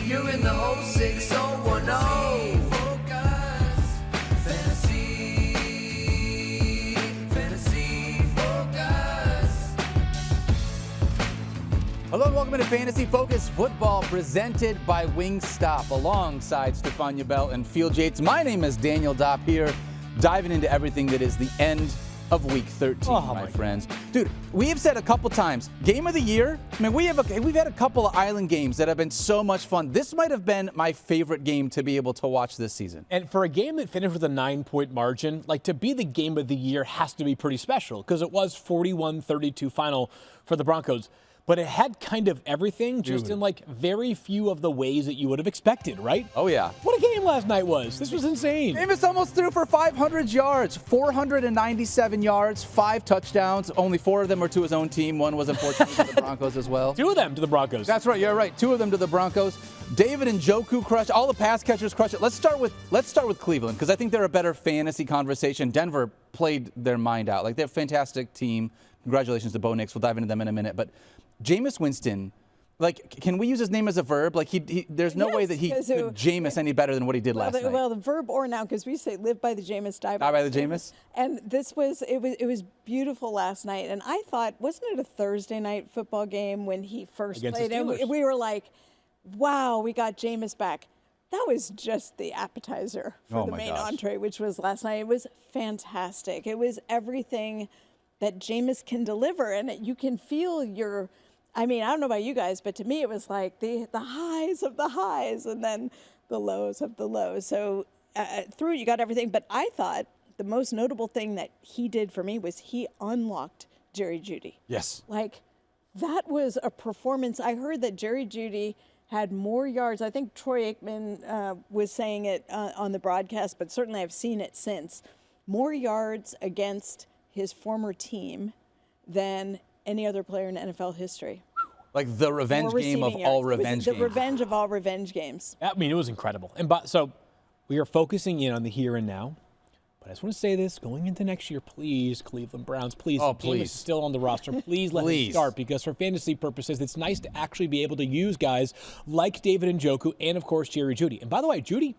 You're in the 06010. Focus. Fantasy Focus. Hello and welcome to Fantasy Focus Football, presented by Wingstop, alongside Stephania Bell and Field Yates. My name is Daniel Dopp here, diving into everything that is the end of Week 13, my friends. Dude, we have said a couple times, Game of the Year. I mean, we've had a couple of island games that have been so much fun. This might have been my favorite game to be able to watch this season. And for a game that finished with a 9-point margin, like, to be the Game of the Year has to be pretty special, because it was 41-32 final for the Broncos. But it had kind of everything, just in like very few of the ways that you would have expected, right? Oh, yeah. What a game last night was. This was insane. Jameis almost threw for 500 yards, 497 yards, 5 touchdowns. Only 4 of them were to his own team. One was unfortunately to the Broncos as well. 2 of them to the Broncos. That's right. You're right. 2 of them to the Broncos. David and Njoku crushed. All the pass catchers crushed it. Let's start with Cleveland, because I think they're a better fantasy conversation. Denver played their mind out. Like, they're a fantastic team. Congratulations to Bo Nix. We'll dive into them in a minute. But Jameis Winston, like, can we use his name as a verb? Like, there's no way that he could Jameis any better than what he did last night. Well, the verb or noun, because we say live by the Jameis, die by the Jameis. And it was beautiful last night. And I thought, wasn't it a Thursday night football game when he first played? And we were like, wow, we got Jameis back. That was just the appetizer for the main entree, which was last night. It was fantastic. It was everything that Jameis can deliver, and you can feel I don't know about you guys, but to me it was like the highs of the highs and then the lows of the lows. So through it, you got everything. But I thought the most notable thing that he did for me was he unlocked Jerry Jeudy. Yes. Like, that was a performance. I heard that Jerry Jeudy had more yards. I think Troy Aikman was saying it on the broadcast, but certainly I've seen it since. More yards against his former team than any other player in NFL history. Like the revenge game of all revenge games. The revenge of all revenge games. I mean, it was incredible. And so we are focusing in on the here and now. But I just want to say this, going into next year, please, Cleveland Browns, please. Oh, Jameis is still on the roster. Please let him start, because for fantasy purposes, it's nice to actually be able to use guys like David Njoku and, of course, Jerry Jeudy. And by the way, Jeudy,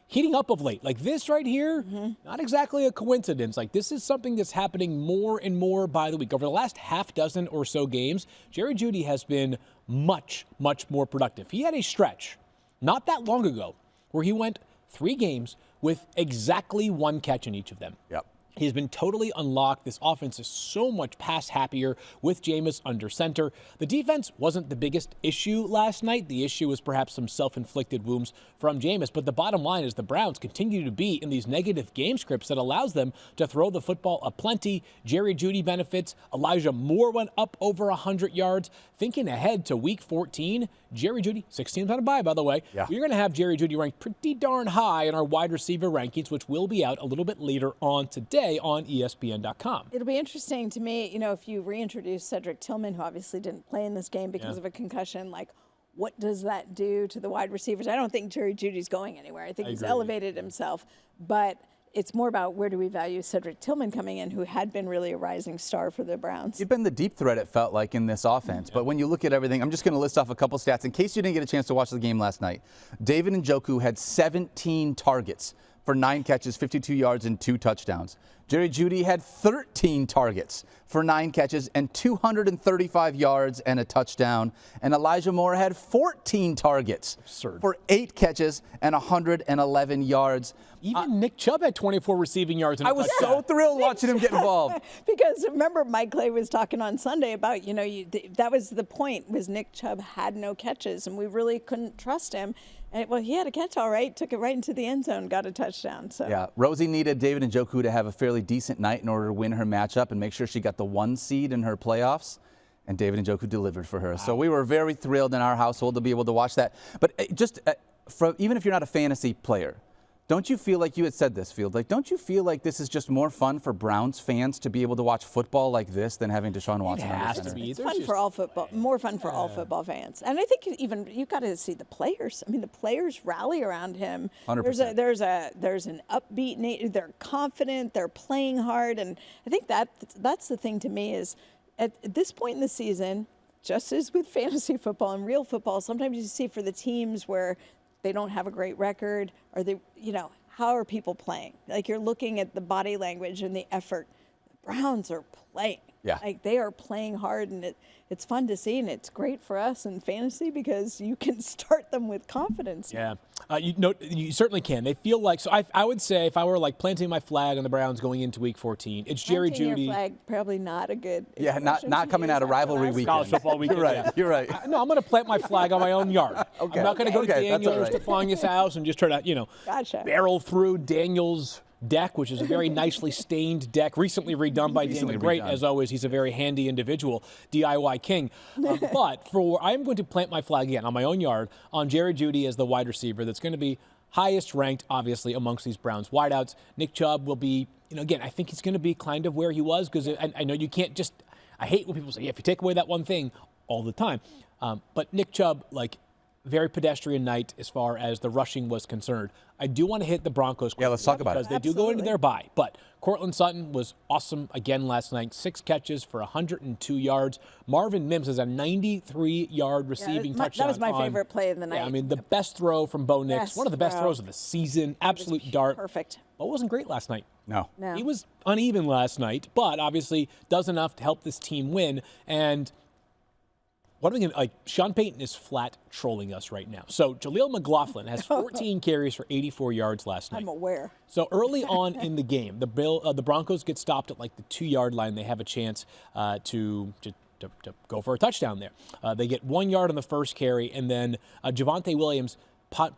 heating up of late. Like, this right here, not exactly a coincidence. Like, this is something that's happening more and more by the week. Over the last half dozen or so games, Jerry Jeudy has been much, much more productive. He had a stretch not that long ago where he went 3 games with exactly 1 catch in each of them. Yep. He's been totally unlocked. This offense is so much pass happier with Jameis under center. The defense wasn't the biggest issue last night. The issue was perhaps some self-inflicted wounds from Jameis. But the bottom line is the Browns continue to be in these negative game scripts that allows them to throw the football aplenty. Jerry Jeudy benefits. Elijah Moore went up over 100 yards. Thinking ahead to Week 14, Jerry Jeudy, 6 teams on a bye, by the way. Yeah. We're going to have Jerry Jeudy ranked pretty darn high in our wide receiver rankings, which will be out a little bit later on today on ESPN.com. It'll be interesting to me, if you reintroduce Cedric Tillman, who obviously didn't play in this game because of a concussion, like, what does that do to the wide receivers? I don't think Jerry Judy's going anywhere. I think he's elevated himself, but it's more about where do we value Cedric Tillman coming in, who had been really a rising star for the Browns. You've been the deep threat, it felt like, in this offense. But when you look at everything, I'm just going to list off a couple stats in case you didn't get a chance to watch the game last night. David Njoku had 17 targets for 9 catches, 52 yards, and 2 touchdowns. Jerry Jeudy had 13 targets for 9 catches and 235 yards and a touchdown. And Elijah Moore had 14 targets for 8 catches and 111 yards. Even Nick Chubb had 24 receiving yards and a touchdown. I was so thrilled watching him get involved. Because remember, Mike Clay was talking on Sunday about, that was the point, was Nick Chubb had no catches, and we really couldn't trust him. And, well, he had a catch all right, took it right into the end zone, got a touchdown. So. Yeah, Rosie needed David Njoku to have a fairly decent night in order to win her matchup and make sure she got the 1 seed in her playoffs. And David Njoku delivered for her. Wow. So we were very thrilled in our household to be able to watch that. But even if you're not a fantasy player, don't you feel like, you had said this, Field, like, don't you feel like this is just more fun for Browns fans to be able to watch football like this than having Deshaun Watson? It has to be. It's fun for all football, more fun for all football fans. And I think you've got to see the players. I mean, the players rally around him. 100%. There's an upbeat nature. They're confident. They're playing hard. And I think that's the thing to me is, at this point in the season, just as with fantasy football and real football, sometimes you see for the teams where they don't have a great record, or they, how are people playing? Like, you're looking at the body language and the effort. The Browns are playing. Yeah. Like, they are playing hard, and it's fun to see, and it's great for us in fantasy because you can start them with confidence. Yeah, you certainly can. They feel like, so I would say if I were like planting my flag on the Browns going into Week 14, it's Jerry Jeudy. Your flag, probably not a good. Yeah, not coming out of rivalry weekend. College football weekend. You're right. Yeah. You're right. No, I'm going to plant my flag on my own yard. Okay. I'm not going to go to Daniel or right. Stephania's house and just try to, Gotcha. barrel through Daniel's deck, which is a very nicely stained deck, recently redone by Daniel the Great. As always, he's a very handy individual, DIY king. But I'm going to plant my flag again on my own yard on Jerry Jeudy as the wide receiver. That's going to be highest ranked, obviously, amongst these Browns wideouts. Nick Chubb will be, again, I think he's going to be kind of where he was, because I know you can't just, I hate when people say, if you take away that one thing all the time. But Nick Chubb, very pedestrian night as far as the rushing was concerned. I do want to hit the Broncos. Yeah, let's talk about it. Because they do go into their bye. But Cortland Sutton was awesome again last night. 6 catches for 102 yards. Marvin Mims has a 93-yard receiving touchdown. That was my favorite play of the night. Yeah, the best throw from Bo Nix. One of the best throws of the season. Absolute dart. Perfect. Bo wasn't great last night. No. He was uneven last night, but obviously does enough to help this team win. And what are we going to, Sean Payton is flat trolling us right now. So Jaleel McLaughlin has 14 carries for 84 yards last night. I'm aware. So early on in the game, the Broncos get stopped at the 2-yard line. They have a chance to go for a touchdown there. They get 1 yard on the first carry, and then Javonte Williams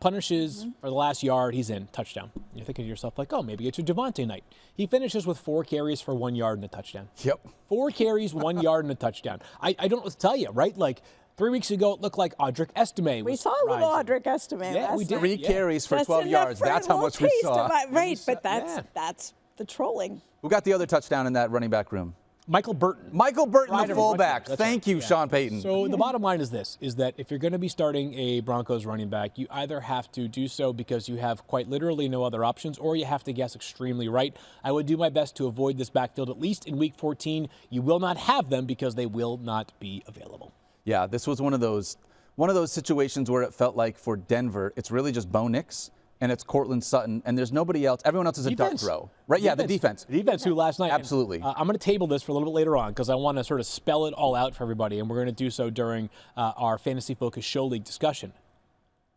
punishes for the last yard. He's in. Touchdown. You're thinking to yourself, maybe it's a Javonte night. He finishes with 4 carries for 1 yard and a touchdown. Yep. 4 carries, 1 yard and a touchdown. I don't know what to tell you, right? 3 weeks ago, it looked like Audric Estime. We saw a little Audric Estime. Yeah, we did. 3 carries for 12 yards. That's how much we saw. Right, but that's the trolling. Who got the other touchdown in that running back room? Michael Burton. Michael Burton, the fullback. Thank you, Sean Payton. So the bottom line is this, is that if you're going to be starting a Broncos running back, you either have to do so because you have quite literally no other options, or you have to guess extremely right. I would do my best to avoid this backfield, at least in Week 14. You will not have them because they will not be available. Yeah, this was one of those situations where it felt like for Denver, it's really just Bo Nix and it's Cortland Sutton, and there's nobody else. Everyone else is a dart throw. Right? Yeah, the defense. The defense who last night. Absolutely. I'm going to table this for a little bit later on because I want to sort of spell it all out for everybody, and we're going to do so during our Fantasy Focus Show League discussion.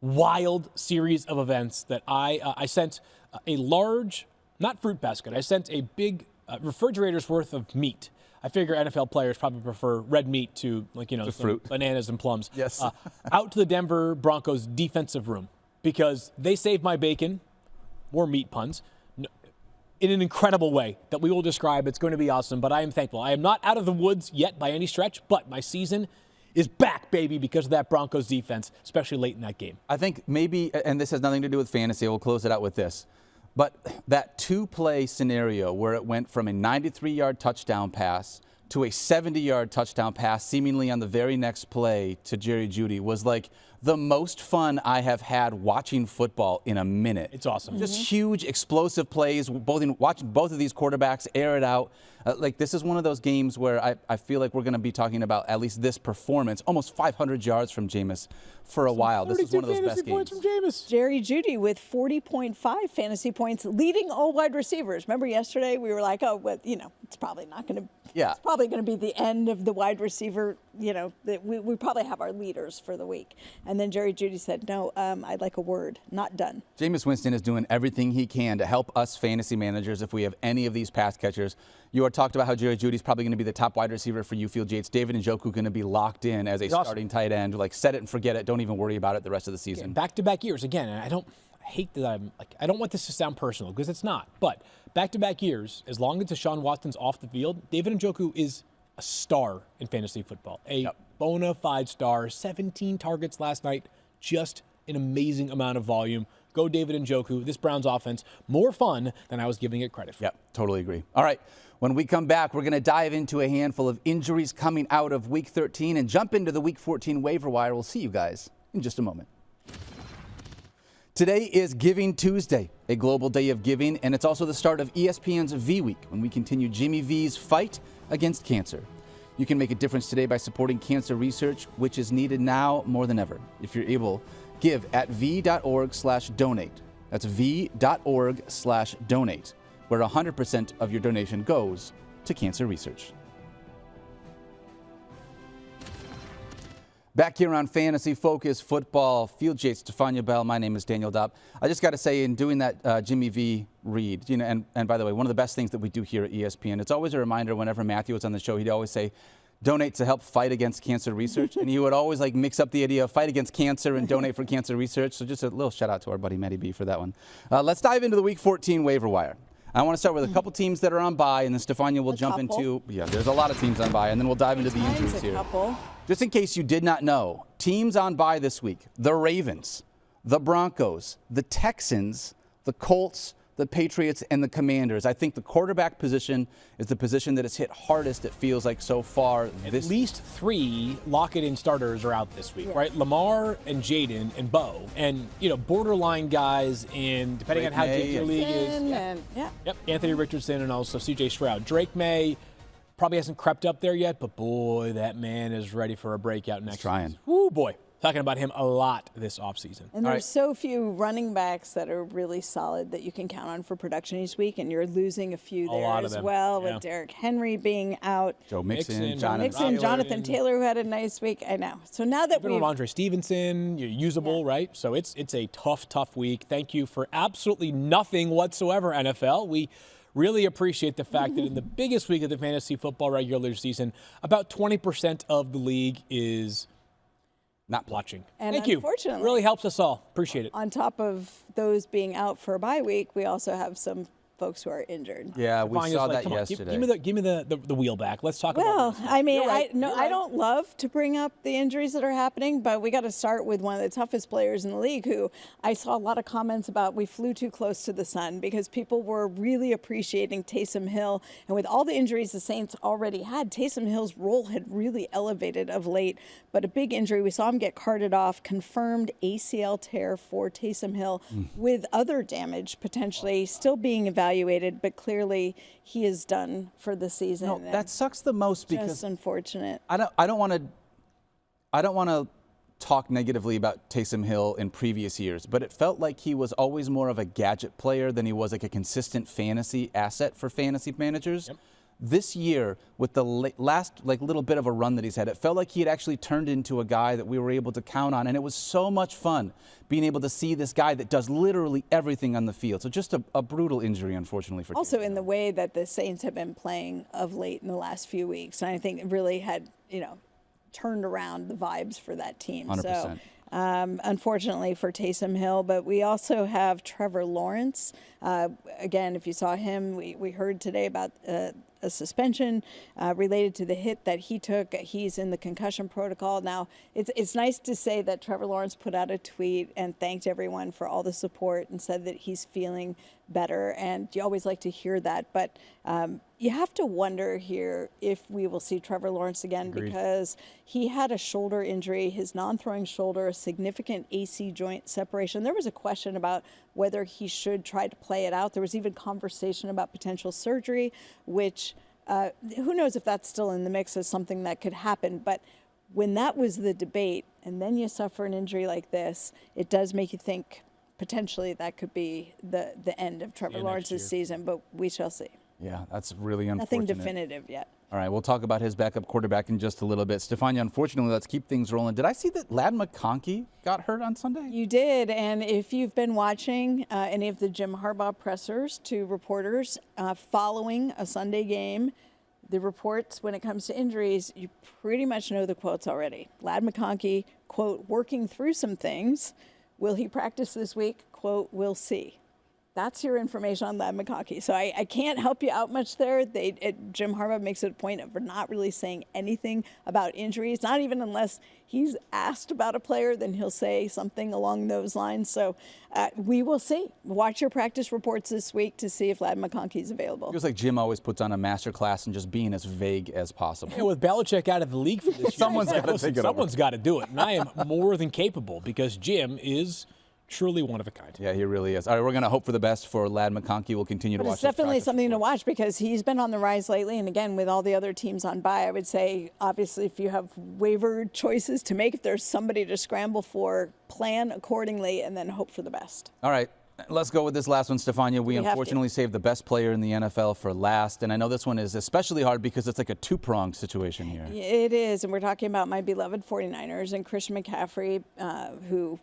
Wild series of events that I sent a large, not fruit basket, I sent a big refrigerator's worth of meat. I figure NFL players probably prefer red meat to some fruit. Bananas and plums. Yes. Out to the Denver Broncos defensive room because they saved my bacon, more meat puns, in an incredible way that we will describe. It's going to be awesome, but I am thankful. I am not out of the woods yet by any stretch, but my season is back, baby, because of that Broncos defense, especially late in that game. I think maybe, and this has nothing to do with fantasy, we'll close it out with this. But that 2-play scenario where it went from a 93-yard touchdown pass to a 70-yard touchdown pass seemingly on the very next play to Jerry Jeudy was like the most fun I have had watching football in a minute. It's awesome. Just huge, explosive plays, watching both of these quarterbacks air it out. This is one of those games where I feel like we're going to be talking about at least this performance, almost 500 yards from Jameis for a while. This is one of those best games. From Jameis. Jerry Jeudy with 40.5 fantasy points, leading all wide receivers. Remember yesterday we were like, it's probably not going to. Yeah. It's probably going to be the end of the wide receiver. We probably have our leaders for the week. And then Jerry Jeudy said, no, I'd like a word. Not done. Jameis Winston is doing everything he can to help us fantasy managers if we have any of these pass catchers. You are talked about how Jerry Judy's probably going to be the top wide receiver for you, Field Yates. David Njoku going to be locked in as a starting tight end. Set it and forget it. Don't even worry about it the rest of the season. Back-to-back years. Again, and I don't want this to sound personal because it's not. But back-to-back years, as long as Deshaun Watson's off the field, David Njoku is a star in fantasy football. A bona fide star. 17 targets last night. Just an amazing amount of volume. Go David Njoku. This Browns offense, more fun than I was giving it credit for. Yep, totally agree. All right, when we come back, we're going to dive into a handful of injuries coming out of Week 13 and jump into the Week 14 waiver wire. We'll see you guys in just a moment. Today is Giving Tuesday, a global day of giving, and it's also the start of ESPN's V Week when we continue Jimmy V's fight against cancer. You can make a difference today by supporting cancer research, which is needed now more than ever. If you're able, give at v.org/donate. That's v.org/donate, where 100% of your donation goes to cancer research. Back here on Fantasy Focus Football, Field Yates, Stephania Bell. My name is Daniel Dopp. I just got to say, in doing that Jimmy V read, and by the way, one of the best things that we do here at ESPN, it's always a reminder whenever Matthew was on the show, he'd always say, donate to help fight against cancer research. And he would always mix up the idea of fight against cancer and donate for cancer research. So just a little shout out to our buddy Matty B for that one. Let's dive into the Week 14 waiver wire. I want to start with a couple teams that are on bye, and then Stephania will jump into, there's a lot of teams on bye, and then we'll dive into the injuries here. Just in case you did not know, teams on bye this week: the Ravens, the Broncos, the Texans, the Colts, the Patriots, and the Commanders. I think the quarterback position is the position that is hit hardest, it feels like, so far. At least 3 lock-it-in starters are out this week, right? Lamar and Jaden and Bo. And, borderline guys in, depending on how deep your league is. Yep, Anthony Richardson and also C.J. Stroud. Drake May probably hasn't crept up there yet, but boy, that man is ready for a breakout next season. Woo, boy. Talking about him a lot this offseason. And there's so few running backs that are really solid that you can count on for production each week, and you're losing a few there as well, with Derrick Henry being out. Joe Mixon, Jonathan Taylor, who had a nice week. I know. So now that we've... Ramondre Stevenson, you're usable, right? So it's a tough week. Thank you for absolutely nothing whatsoever, NFL. We really appreciate the fact that in the biggest week of the fantasy football regular season, about 20% of the league is not watching. And thank you. It really helps us all. Appreciate it. On top of those being out for a bye week, we also have some folks who are injured. Yeah, we saw that yesterday. Give me the wheel back. Let's talk about it. Well, I mean, I don't love to bring up the injuries that are happening, but we got to start with one of the toughest players in the league, who I saw a lot of comments about we flew too close to the sun, because people were really appreciating Taysom Hill. And with all the injuries the Saints already had, Taysom Hill's role had really elevated of late. But a big injury, we saw him get carted off, confirmed ACL tear for Taysom Hill, with other damage potentially still being evaluated, but clearly he is done for the season. No, that sucks the most, because just unfortunate. I don't want to talk negatively about Taysom Hill in previous years, but it felt like he was always more of a gadget player than he was like a consistent fantasy asset for fantasy managers. Yep. This year, with the last little bit of a run that he's had, it felt like he had actually turned into a guy that we were able to count on, and it was so much fun being able to see this guy that does literally everything on the field. So just a brutal injury, unfortunately, for also Taysom in the way that the Saints have been playing of late in the last few weeks, and I think it really had turned around the vibes for that team. 100%. So. Unfortunately for Taysom Hill, but we also have Trevor Lawrence. Again, if you saw him, we heard today about a suspension related to the hit that he took. He's in the concussion protocol. Now, it's nice to say that Trevor Lawrence put out a tweet and thanked everyone for all the support and said that he's feeling better, and you always like to hear that. But you have to wonder here if we will see Trevor Lawrence again. Agreed. Because he had a shoulder injury, his non-throwing shoulder, a significant AC joint separation. There was a question about whether he should try to play it out. There was even conversation about potential surgery, which who knows if that's still in the mix as something that could happen. But when that was the debate, and then you suffer an injury like this, it does make you think potentially that could be the end of Trevor Lawrence's season, but we shall see. Yeah, that's really unfortunate. Nothing definitive yet. All right, we'll talk about his backup quarterback in just a little bit. Stephania, unfortunately, let's keep things rolling. Did I see that Ladd McConkey got hurt on Sunday? You did, and if you've been watching any of the Jim Harbaugh pressers to reporters following a Sunday game, the reports when it comes to injuries, you pretty much know the quotes already. Ladd McConkey, quote, working through some things. Will he practice this week? Quote, we'll see. That's your information on Ladd McConkey. So I can't help you out much there. Jim Harbaugh makes it a point of not really saying anything about injuries, not even unless he's asked about a player, then he'll say something along those lines. So we will see. Watch your practice reports this week to see if Ladd McConkey is available. It feels like Jim always puts on a master class and just being as vague as possible. Yeah, with Belichick out of the league for this year, someone's got to take it over. Someone's got to do it, and I am more than capable, because Jim is truly one of a kind. Yeah, he really is. All right, we're going to hope for the best for Ladd McConkey. We'll continue to watch. It's definitely something to watch because he's been on the rise lately. And again, with all the other teams on bye, I would say, obviously, if you have waiver choices to make, if there's somebody to scramble for, plan accordingly and then hope for the best. All right. Let's go with this last one, Stephania. We unfortunately saved the best player in the NFL for last. And I know this one is especially hard because it's like a two-pronged situation here. It is. And we're talking about my beloved 49ers and Christian McCaffrey, who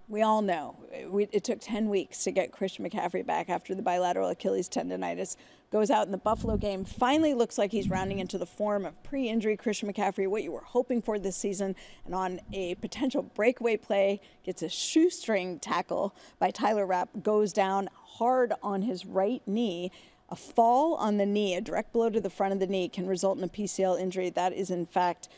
we all know. It took 10 weeks to get Christian McCaffrey back after the bilateral Achilles tendonitis. Goes out in the Buffalo game. Finally looks like he's rounding into the form of pre-injury Christian McCaffrey, what you were hoping for this season. And on a potential breakaway play, gets a shoestring tackle by Tyler Rapp, goes down hard on his right knee. A fall on the knee, a direct blow to the front of the knee, can result in a PCL injury. That is, in fact,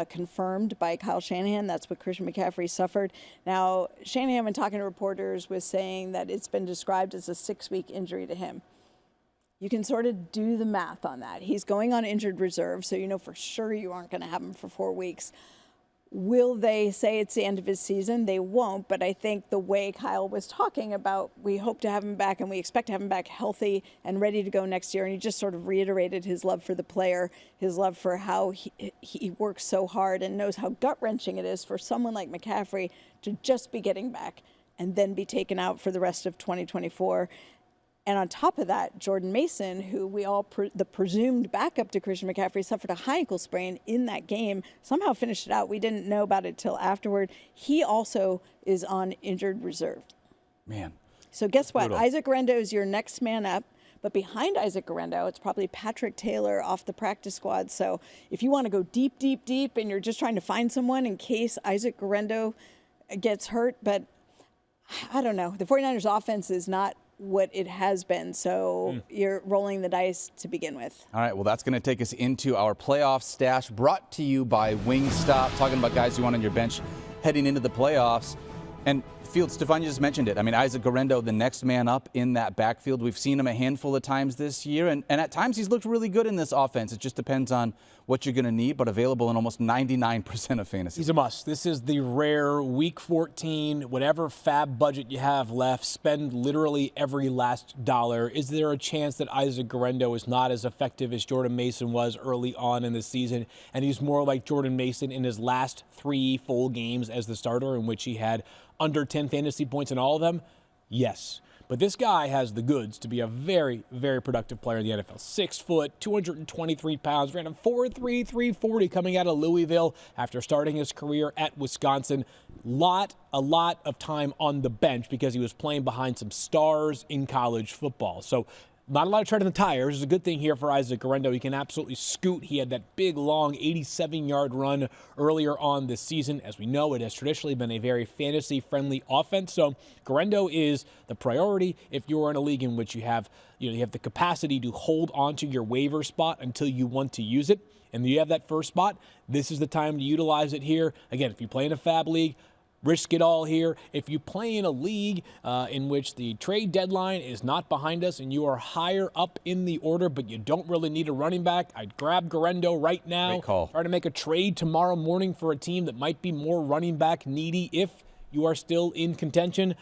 confirmed by Kyle Shanahan. That's what Christian McCaffrey suffered. Now, Shanahan, when talking to reporters, was saying that it's been described as a 6-week injury to him. You can sort of do the math on that. He's going on injured reserve, so you know for sure you aren't going to have him for 4 weeks. Will they say it's the end of his season? They won't, but I think the way Kyle was talking about, we hope to have him back and we expect to have him back healthy and ready to go next year. And he just sort of reiterated his love for the player, his love for how he works so hard and knows how gut-wrenching it is for someone like McCaffrey to just be getting back and then be taken out for the rest of 2024. And on top of that, Jordan Mason, who we all, the presumed backup to Christian McCaffrey, suffered a high ankle sprain in that game, somehow finished it out. We didn't know about it till afterward. He also is on injured reserve. Man. So guess what? Brutal. Isaac Guerendo is your next man up. But behind Isaac Guerendo, it's probably Patrick Taylor off the practice squad. So if you want to go deep, deep, deep, and you're just trying to find someone in case Isaac Guerendo gets hurt, but I don't know. The 49ers offense is not what it has been. So you're rolling the dice to begin with. All right, well, that's going to take us into our playoff stash brought to you by Wingstop, talking about guys you want on your bench heading into the playoffs. And Field, Stephania just mentioned it. I mean, Isaac Guerendo, the next man up in that backfield. We've seen him a handful of times this year, and at times he's looked really good in this offense. It just depends on what you're going to need, but available in almost 99% of fantasy. He's a must. This is the rare Week 14, whatever fab budget you have left, spend literally every last dollar. Is there a chance that Isaac Guerendo is not as effective as Jordan Mason was early on in the season, and he's more like Jordan Mason in his last 3 full games as the starter, in which he had under 10 fantasy points in all of them? Yes. But this guy has the goods to be a very, very productive player in the NFL. 6 foot, 223 pounds, ran a 4.3, 340 coming out of Louisville after starting his career at Wisconsin. A lot of time on the bench because he was playing behind some stars in college football. So not a lot of tread on the tires. It's a good thing here for Isaac Guerendo. He can absolutely scoot. He had that big, long 87-yard run earlier on this season. As we know, it has traditionally been a very fantasy-friendly offense. So Guerendo is the priority if you're in a league in which you have the capacity to hold onto your waiver spot until you want to use it. And you have that first spot. This is the time to utilize it here. Again, if you play in a fab league, risk it all here. If you play in a league in which the trade deadline is not behind us and you are higher up in the order, but you don't really need a running back, I'd grab Guerendo right now. Great call. Try to make a trade tomorrow morning for a team that might be more running back needy if you are still in contention.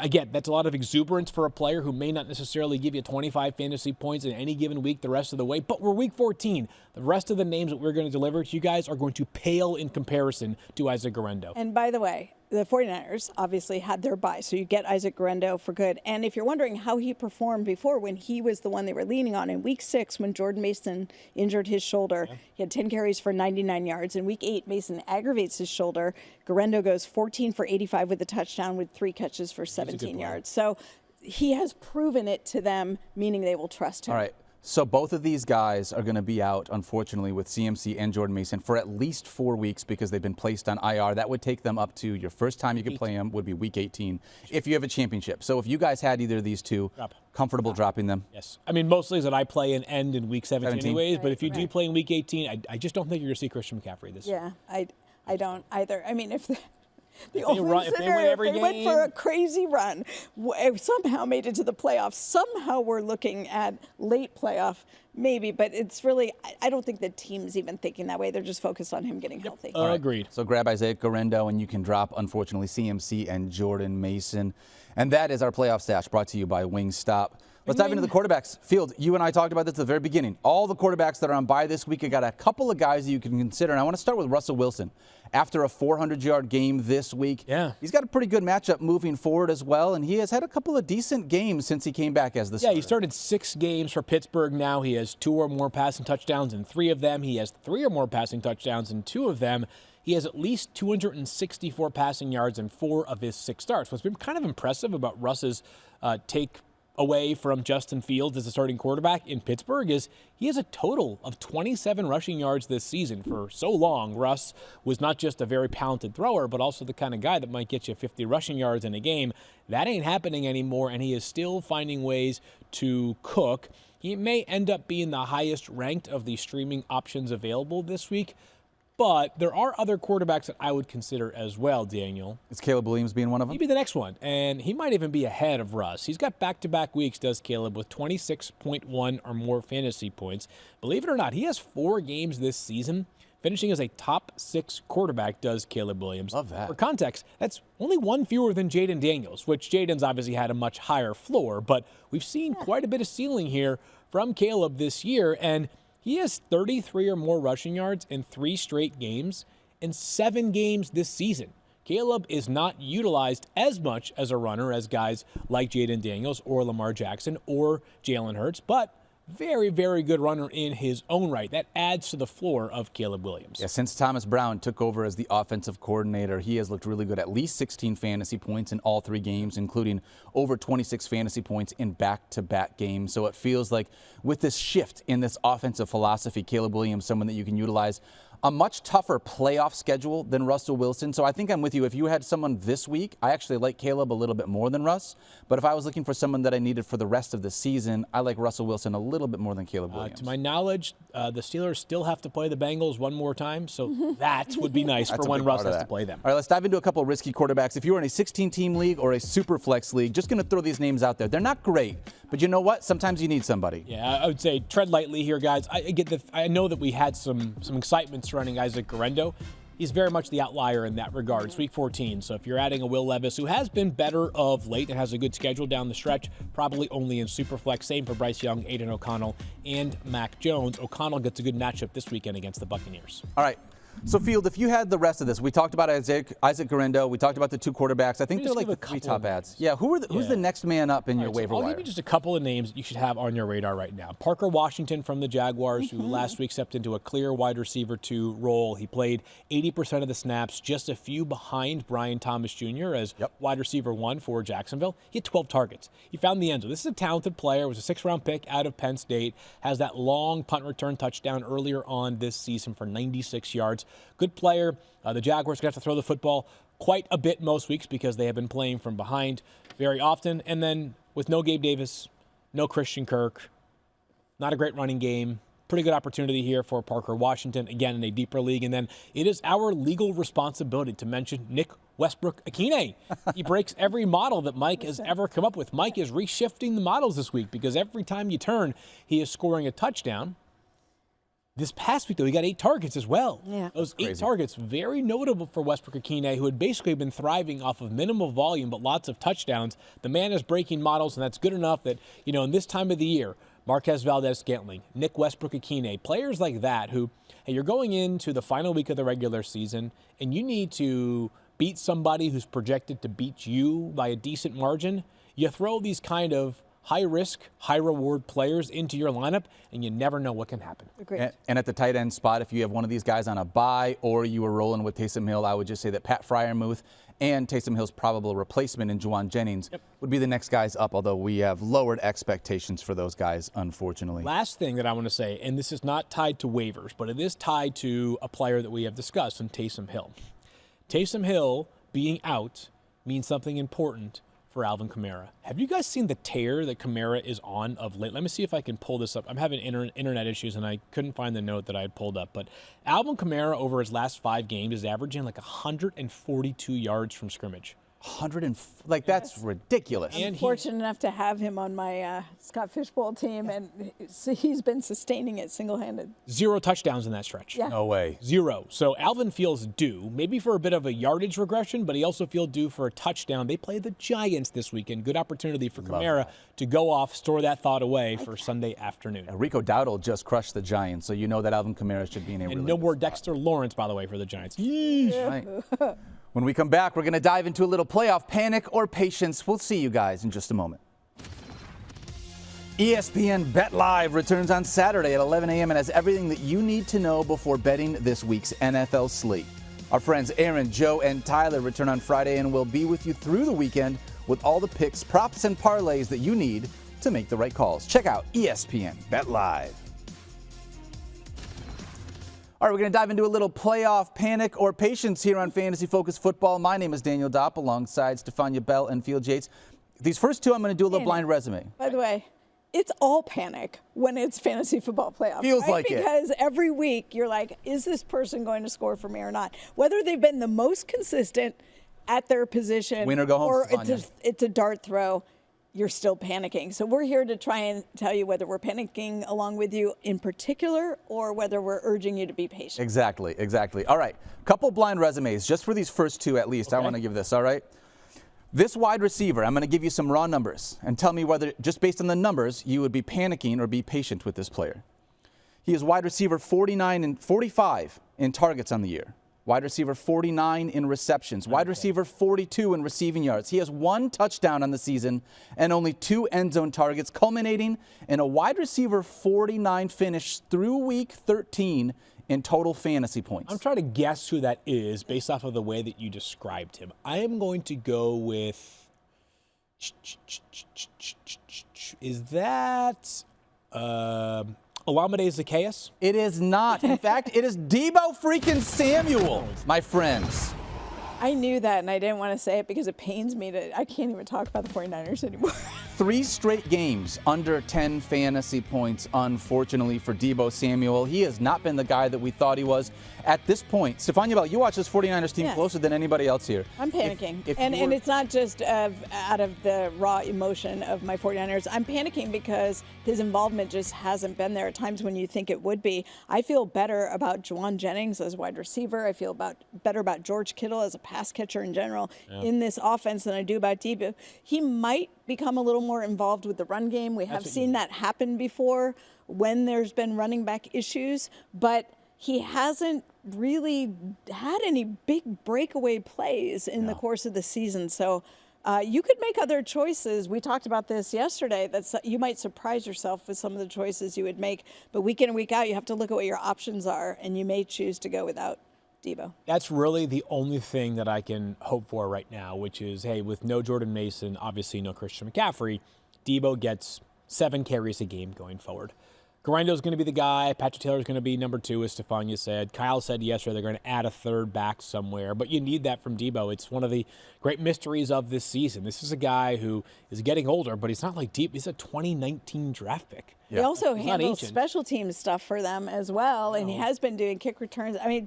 Again, that's a lot of exuberance for a player who may not necessarily give you 25 fantasy points in any given week the rest of the way. But we're Week 14. The rest of the names that we're going to deliver to you guys are going to pale in comparison to Isaac Guerendo. And by the way, the 49ers obviously had their bye, so you get Isaac Guerendo for good. And if you're wondering how he performed before when he was the one they were leaning on, in Week 6 when Jordan Mason injured his shoulder, he had 10 carries for 99 yards. In Week 8, Mason aggravates his shoulder. Guerendo goes 14 for 85 with a touchdown with 3 catches for 17 yards. So he has proven it to them, meaning they will trust him. All right. So both of these guys are going to be out, unfortunately, with CMC and Jordan Mason for at least 4 weeks because they've been placed on IR. That would take them up to your first time you could play them would be Week 18 if you have a championship. So if you guys had either of these two, comfortable dropping them? Yes. I mean, most leagues that I play in end in Week 17 anyways, Right, but if you do play in Week 18, I just don't think you're going to see Christian McCaffrey this year. Yeah, I don't either. I mean, The only scenario, if they went for a crazy run, somehow made it to the playoffs, somehow we're looking at late playoff, maybe, but it's really, I don't think the team's even thinking that way. They're just focused on him getting healthy. Right. Agreed. So grab Isaiah Guerrero, and you can drop, unfortunately, CMC and Jordan Mason. And that is our playoff stash, brought to you by Wingstop. Let's dive into the quarterbacks. Field, you and I talked about this at the very beginning. All the quarterbacks that are on bye this week, I got a couple of guys that you can consider. And I want to start with Russell Wilson. After a 400-yard game this week, he's got a pretty good matchup moving forward as well. And he has had a couple of decent games since he came back as the starter. He started 6 games for Pittsburgh now. He has 2 or more passing touchdowns in 3 of them. He has 3 or more passing touchdowns in 2 of them. He has at least 264 passing yards in 4 of his 6 starts. What's been kind of impressive about Russ's take away from Justin Fields as a starting quarterback in Pittsburgh is he has a total of 27 rushing yards this season. For so long, Russ was not just a very talented thrower, but also the kind of guy that might get you 50 rushing yards in a game. That ain't happening anymore, and he is still finding ways to cook. He may end up being the highest ranked of the streaming options available this week, but there are other quarterbacks that I would consider as well, Daniel. Is Caleb Williams being one of them? He'd be the next one, and he might even be ahead of Russ. He's got back-to-back weeks, does Caleb, with 26.1 or more fantasy points. Believe it or not, he has 4 games this season, finishing as a top 6 quarterback, does Caleb Williams. Love that. For context, that's only 1 fewer than Jaden Daniels, which Jaden's obviously had a much higher floor, but we've seen quite a bit of ceiling here from Caleb this year, and he has 33 or more rushing yards in 3 straight games and 7 games this season. Caleb is not utilized as much as a runner as guys like Jaden Daniels or Lamar Jackson or Jalen Hurts, but very, very good runner in his own right. That adds to the floor of Caleb Williams. Yeah, since Thomas Brown took over as the offensive coordinator, he has looked really good. At least 16 fantasy points in all 3 games, including over 26 fantasy points in back-to-back games. So it feels like with this shift in this offensive philosophy, Caleb Williams, someone that you can utilize. A much tougher playoff schedule than Russell Wilson. So I think I'm with you. If you had someone this week, I actually like Caleb a little bit more than Russ. But if I was looking for someone that I needed for the rest of the season, I like Russell Wilson a little bit more than Caleb Williams. To my knowledge, the Steelers still have to play the Bengals one more time. So that would be nice for when Russ has to play them. All right, let's dive into a couple of risky quarterbacks. If you're in a 16-team league or a super flex league, just going to throw these names out there. They're not great, but you know what? Sometimes you need somebody. Yeah, I would say tread lightly here, guys. I know that we had some excitement surrounding Isaac Guerrero. He's very much the outlier in that regard. It's week 14, so if you're adding a Will Levis, who has been better of late and has a good schedule down the stretch, probably only in Superflex. Same for Bryce Young, Aiden O'Connell, and Mac Jones. O'Connell gets a good matchup this weekend against the Buccaneers. All right. So, Field, if you had the rest of this, we talked about Isaac Guerrero, we talked about the 2 quarterbacks. I think they're like the 3 top ads. Yeah, who's the next man up in your waiver wire? I'll give you just a couple of names that you should have on your radar right now. Parker Washington from the Jaguars, who last week stepped into a clear wide receiver 2 role. He played 80% of the snaps, just a few behind Brian Thomas Jr. as wide receiver 1 for Jacksonville. He had 12 targets. He found the end zone. This is a talented player. Was a 6th-round pick out of Penn State. Has that long punt return touchdown earlier on this season for 96 yards. Good player. The Jaguars are going to have to throw the football quite a bit most weeks because they have been playing from behind very often. And then with no Gabe Davis, no Christian Kirk, not a great running game. Pretty good opportunity here for Parker Washington, again, in a deeper league. And then it is our legal responsibility to mention Nick Westbrook-Ikhine. He breaks every model that Mike has ever come up with. Mike is reshifting the models this week because every time you turn, he is scoring a touchdown. This past week, though, he got 8 targets as well. Yeah. Those 8 targets, very notable for Westbrook-Ikhine, who had basically been thriving off of minimal volume but lots of touchdowns. The man is breaking models, and that's good enough that, in this time of the year, Marquez Valdes-Scantling, Nick Westbrook-Ikhine, players like that who, hey, you're going into the final week of the regular season, and you need to beat somebody who's projected to beat you by a decent margin. You throw these kind of high-risk, high-reward players into your lineup, and you never know what can happen. Agreed. And at the tight end spot, if you have one of these guys on a bye or you were rolling with Taysom Hill, I would just say that Pat Freiermuth and Taysom Hill's probable replacement in Juwan Jennings would be the next guys up, although we have lowered expectations for those guys, unfortunately. Last thing that I want to say, and this is not tied to waivers, but it is tied to a player that we have discussed, in Taysom Hill. Taysom Hill being out means something important for for Alvin Kamara. Have you guys seen the tear that Kamara is on of late? Let me see if I can pull this up. I'm having internet issues, and I couldn't find the note that I had pulled up. But Alvin Kamara, over his last 5 games, is averaging like 142 yards from scrimmage. That's ridiculous. I'm fortunate enough to have him on my Scott Fishbowl team, and he's been sustaining it single-handed. 0 touchdowns in that stretch. Yeah. No way. 0. So Alvin feels due, maybe for a bit of a yardage regression, but he also feels due for a touchdown. They play the Giants this weekend. Good opportunity for Kamara to go off, store that thought away for Sunday afternoon. Rico Dowdle just crushed the Giants, so you know that Alvin Kamara should be in a really no good more spot. Dexter Lawrence, by the way, for the Giants. Right. When we come back, we're going to dive into a little playoff panic or patience. We'll see you guys in just a moment. ESPN Bet Live returns on Saturday at 11 a.m. and has everything that you need to know before betting this week's NFL slate. Our friends Aaron, Joe, and Tyler return on Friday and will be with you through the weekend with all the picks, props, and parlays that you need to make the right calls. Check out ESPN Bet Live. All right, we're going to dive into a little playoff panic or patience here on Fantasy Focus Football. My name is Daniel Dopp alongside Stephania Bell and Field Yates. These first two, I'm going to do a little blind resume. By the way, it's all panic when it's fantasy football playoffs. Feels right? like it. Because every week you're like, is this person going to score for me or not? Whether they've been the most consistent at their position Win or go home, or it's a dart throw, you're still panicking. So we're here to try and tell you whether we're panicking along with you in particular or whether we're urging you to be patient. Exactly. All right, couple blind resumes just for these first two at least. Okay. I want to give this, all right? This wide receiver, I'm going to give you some raw numbers and tell me whether, just based on the numbers, you would be panicking or be patient with this player. He is wide receiver 49 and 45 in targets on the year. Wide receiver 49 in receptions. Wide receiver 42 in receiving yards. He has 1 touchdown on the season and only 2 end zone targets, culminating in a wide receiver 49 finish through week 13 in total fantasy points. I'm trying to guess who that is based off of the way that you described him. I am going to go with, is that Olamide Zacchaeus? It is not. In fact, it is Deebo freaking Samuel, my friends. I knew that, and I didn't want to say it because it pains me I can't even talk about the 49ers anymore. 3 straight games under 10 fantasy points, unfortunately, for Deebo Samuel. He has not been the guy that we thought he was at this point. Stephania Bell, you watch this 49ers team closer than anybody else here. I'm panicking. And it's not just out of the raw emotion of my 49ers. I'm panicking because his involvement just hasn't been there at times when you think it would be. I feel better about Juwan Jennings as wide receiver. I feel better about George Kittle as a pass catcher in general in this offense than I do about Deebo. He might become a little more involved with the run game. We have seen that happen before when there's been running back issues, but he hasn't really had any big breakaway plays in the course of the season. So you could make other choices. We talked about this yesterday, that you might surprise yourself with some of the choices you would make, but week in and week out, you have to look at what your options are, and you may choose to go without Deebo. That's really the only thing that I can hope for right now, which is, hey, with no Jordan Mason, obviously no Christian McCaffrey, Deebo gets 7 carries a game going forward. Garendo's going to be the guy. Patrick Taylor's going to be number 2, as Stephania said. Kyle said yesterday they're going to add a 3rd back somewhere, but you need that from Deebo. It's one of the great mysteries of this season. This is a guy who is getting older, but he's not like deep. He's a 2019 draft pick. He also handles special teams stuff for them as well, and he has been doing kick returns. I mean,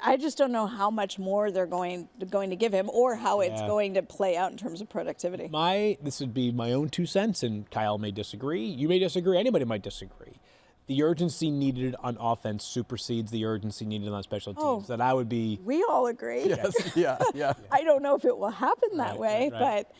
I just don't know how much more they're going to give him or how it's going to play out in terms of productivity. This would be my own 2 cents, and Kyle may disagree. You may disagree. Anybody might disagree. The urgency needed on offense supersedes the urgency needed on special teams. That I would be. We all agree. Yes. Yeah. I don't know if it will happen that way, but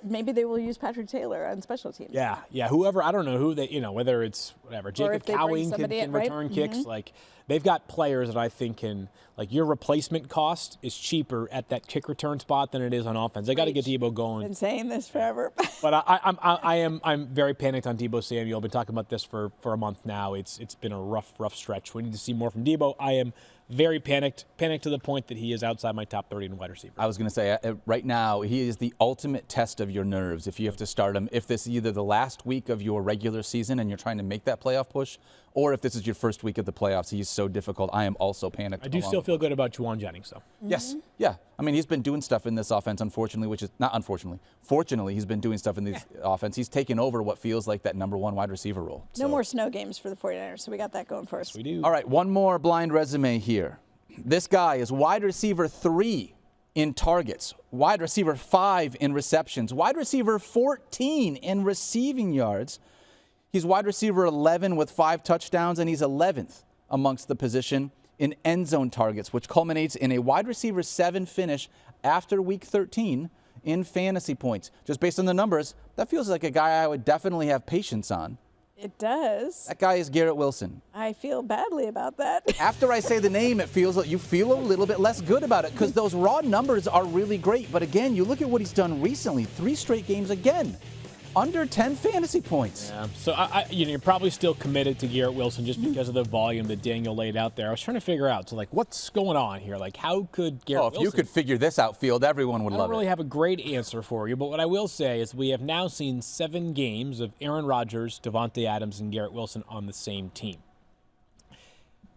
maybe they will use Patrick Taylor on special teams. Yeah. Whoever, I don't know who they, whether it's whatever. Jacob Cowing can return kicks. Like, they've got players that I think can, like, your replacement cost is cheaper at that kick return spot than it is on offense. They got to get Deebo going. Been saying this forever. But I'm very panicked on Deebo Samuel. I've been talking about this for a month now. It's been a rough stretch. We need to see more from Deebo. I am very panicked to the point that he is outside my top 30 in wide receiver. I was going to say, right now, he is the ultimate test of your nerves if you have to start him. If this is either the last week of your regular season and you're trying to make that playoff push, or if this is your first week of the playoffs, he's so difficult. I am also panicked. I do still feel good about Juwan Jennings, though. Yes, yeah. I mean, he's been doing stuff in this offense, unfortunately, which is not unfortunately. Fortunately, he's been doing stuff in this offense. He's taken over what feels like that number 1 wide receiver role. No more snow games for the 49ers, so we got that going for us. We do. All right, one more blind resume here. This guy is wide receiver 3 in targets, wide receiver 5 in receptions, wide receiver 14 in receiving yards. He's wide receiver 11 with 5 touchdowns, and he's 11th amongst the position in end zone targets, which culminates in a wide receiver 7 finish after week 13 in fantasy points. Just based on the numbers, that feels like a guy I would definitely have patience on. It does. That guy is Garrett Wilson. I feel badly about that. After I say the name, it feels like you feel a little bit less good about it because those raw numbers are really great. But again, you look at what he's done recently, 3 straight games again. Under 10 fantasy points. Yeah. So you're probably still committed to Garrett Wilson just because of the volume that Daniel laid out there. I was trying to figure out, so like, what's going on here? Like, how could Garrett Wilson? If you could figure this out, Field, everyone would love it. I don't really have a great answer for you, but what I will say is we have now seen 7 games of Aaron Rodgers, Davante Adams, and Garrett Wilson on the same team.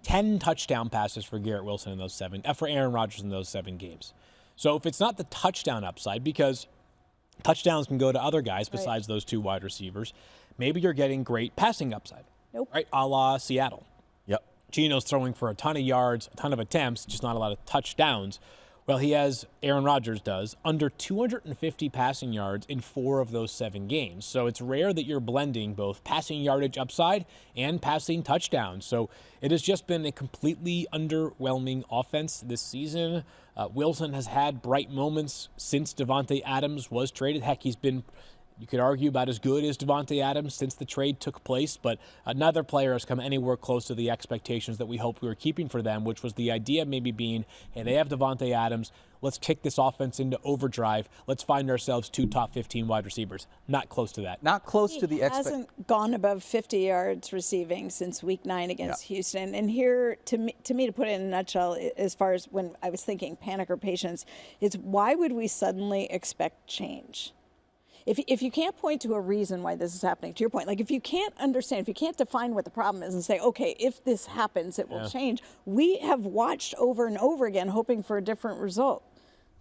10 touchdown passes for Garrett Wilson in those 7, for Aaron Rodgers in those 7 games. So if it's not the touchdown upside, because touchdowns can go to other guys besides those 2 wide receivers, maybe you're getting great passing upside. Nope. Right? A la Seattle. Yep. Geno's throwing for a ton of yards, a ton of attempts, just not a lot of touchdowns. Well, he has, Aaron Rodgers does, under 250 passing yards in 4 of those 7 games. So it's rare that you're blending both passing yardage upside and passing touchdowns. So it has just been a completely underwhelming offense this season. Wilson has had bright moments since Davante Adams was traded. Heck, he's been, you could argue, about as good as Davante Adams since the trade took place, but another player has come anywhere close to the expectations that we hoped we were keeping for them, which was the idea maybe being, hey, they have Davante Adams, let's kick this offense into overdrive, let's find ourselves 2 top 15 wide receivers. Not close to that. Not close to the He hasn't gone above 50 yards receiving since week 9 against Houston. And here, to me, to put it in a nutshell, as far as when I was thinking panic or patience, is why would we suddenly expect change? If you can't point to a reason why this is happening, to your point, like if you can't understand, if you can't define what the problem is and say, okay, if this happens, it will change. We have watched over and over again hoping for a different result.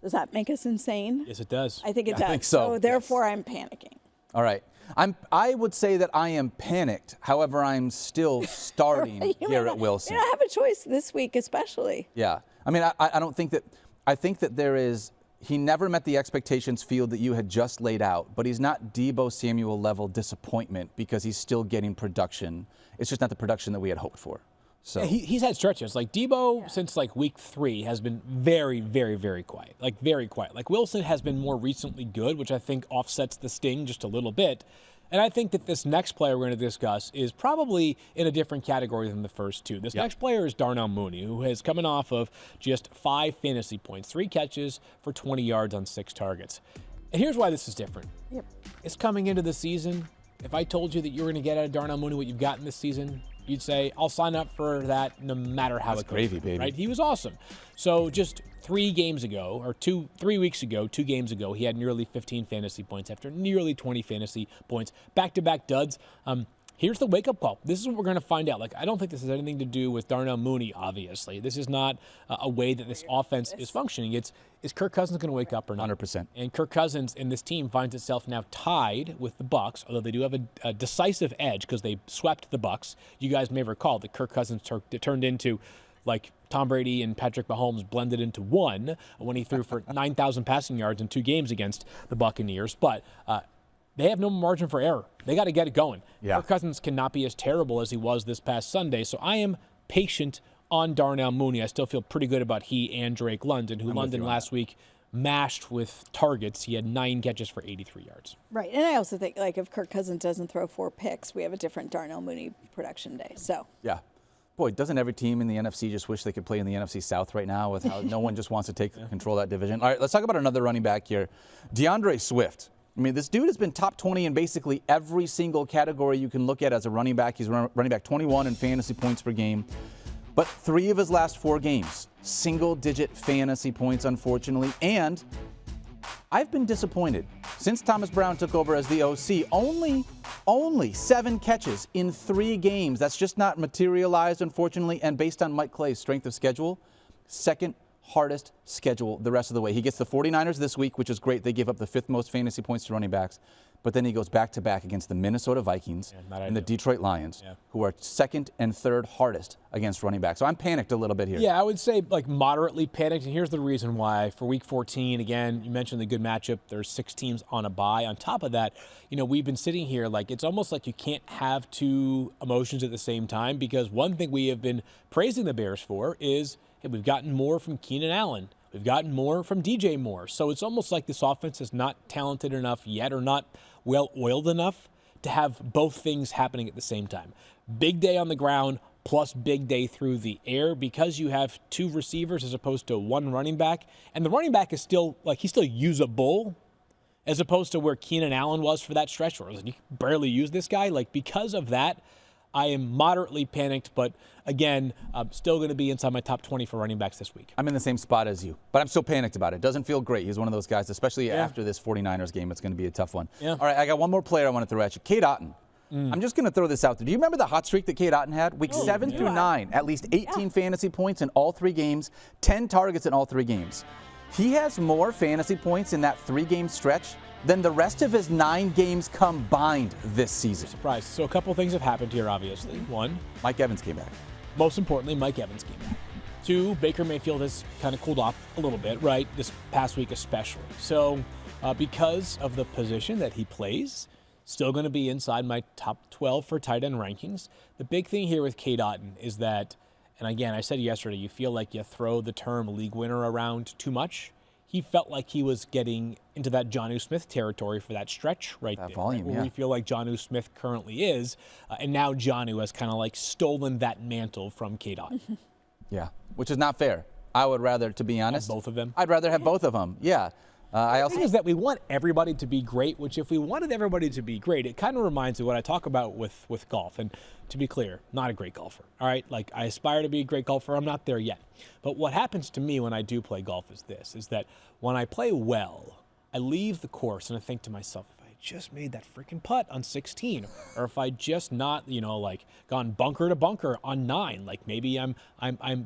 Does that make us insane? Yes, it does. I think it does. I think so. So therefore, I'm panicking. All right. I would say that I am panicked. However, I'm still starting Garrett Wilson. You don't have a choice this week, especially. Yeah. I mean, I don't think that – I think that there is – he never met the expectations, Field, that you had just laid out, but he's not Deebo Samuel level disappointment because he's still getting production. It's just not the production that we had hoped for. So he's had stretches. Like Deebo, since like week 3, has been very, very, very quiet. Like very quiet. Like Wilson has been more recently good, which I think offsets the sting just a little bit. And I think that this next player we're going to discuss is probably in a different category than the first 2. This next player is Darnell Mooney, who has coming off of just 5 fantasy points, 3 catches for 20 yards on 6 targets. And here's why this is different. Yep. It's coming into the season. If I told you that you were going to get out of Darnell Mooney what you've gotten this season, you'd say, I'll sign up for that no matter how it goes. Gravy, baby. Right? He was awesome. So just 3 games ago, or 3 weeks ago, 2 games ago, he had nearly 15 fantasy points after nearly 20 fantasy points. Back-to-back duds. Here's the wake-up call. This is what we're going to find out. Like, I don't think this has anything to do with Darnell Mooney, obviously. This is not a way that this offense is functioning. It's, is Kirk Cousins going to wake up or not? 100%. And Kirk Cousins in this team finds itself now tied with the Bucs, although they do have a decisive edge because they swept the Bucs. You guys may recall that Kirk Cousins turned into like Tom Brady and Patrick Mahomes blended into one when he threw for 9,000 passing yards in 2 games against the Buccaneers. But they have no margin for error. They got to get it going. Yeah. Kirk Cousins cannot be as terrible as he was this past Sunday. So I am patient on Darnell Mooney. I still feel pretty good about he and Drake London, who London last week mashed with targets. He had 9 catches for 83 yards. Right. And I also think, like, if Kirk Cousins doesn't throw 4 picks, we have a different Darnell Mooney production day. So. Yeah. Boy, doesn't every team in the NFC just wish they could play in the NFC South right now with how no one just wants to take control of that division? All right, let's talk about another running back here. DeAndre Swift. I mean, this dude has been top 20 in basically every single category you can look at as a running back. He's running back 21 in fantasy points per game. But 3 of his last 4 games, single-digit fantasy points, unfortunately. And I've been disappointed. Since Thomas Brown took over as the OC, only 7 catches in 3 games. That's just not materialized, unfortunately. And based on Mike Clay's strength of schedule, second hardest schedule the rest of the way. He gets the 49ers this week, which is great. They give up the 5th most fantasy points to running backs. But then he goes back-to-back against the Minnesota Vikings and the Detroit Lions, who are 2nd and 3rd hardest against running backs. So I'm panicked a little bit here. Yeah, I would say like moderately panicked, and here's the reason why. For Week 14, again, you mentioned the good matchup. There's 6 teams on a bye. On top of that, we've been sitting here like it's almost like you can't have 2 emotions at the same time, because one thing we have been praising the Bears for is we've gotten more from Keenan Allen. We've gotten more from DJ Moore. So it's almost like this offense is not talented enough yet, or not well-oiled enough to have both things happening at the same time. Big day on the ground plus big day through the air, because you have 2 receivers as opposed to 1 running back. And the running back is still, he's still usable, as opposed to where Keenan Allen was for that stretch where you barely use this guy. Because of that, I am moderately panicked, but again, I'm still going to be inside my top 20 for running backs this week. I'm in the same spot as you, but I'm still panicked about it. Doesn't feel great. He's one of those guys, especially after this 49ers game. It's going to be a tough one. Yeah. All right, I got one more player I want to throw at you. Cade Otton. I'm just going to throw this out there. Do you remember the hot streak that Cade Otton had? Week 7 through 9, at least 18 fantasy points in all 3 games, 10 targets in all 3 games. He has more fantasy points in that 3-game stretch than the rest of his 9 games combined this season. Surprised. So a couple things have happened here, obviously. 1, Mike Evans came back. Most importantly, Mike Evans came back. 2, Baker Mayfield has kind of cooled off a little bit, right? This past week especially. So because of the position that he plays, still going to be inside my top 12 for tight end rankings. The big thing here with Cade Otton is that, and again, I said yesterday, you feel like you throw the term league winner around too much. He felt like he was getting into that Jonnu Smith territory for that stretch right there. Volume, where we feel like Jonnu Smith currently is. And now Jonnu has kind of stolen that mantle from Cade Otton. Yeah, which is not fair. I would rather, to be honest, both of them. I'd rather have both of them. Yeah. The thing is that we want everybody to be great, which if we wanted everybody to be great, it kind of reminds me of what I talk about with golf. And to be clear, not a great golfer, all right? I aspire to be a great golfer. I'm not there yet. But what happens to me when I do play golf is that when I play well, I leave the course and I think to myself, if I just made that freaking putt on 16, or if I just not, gone bunker to bunker on 9, maybe I'm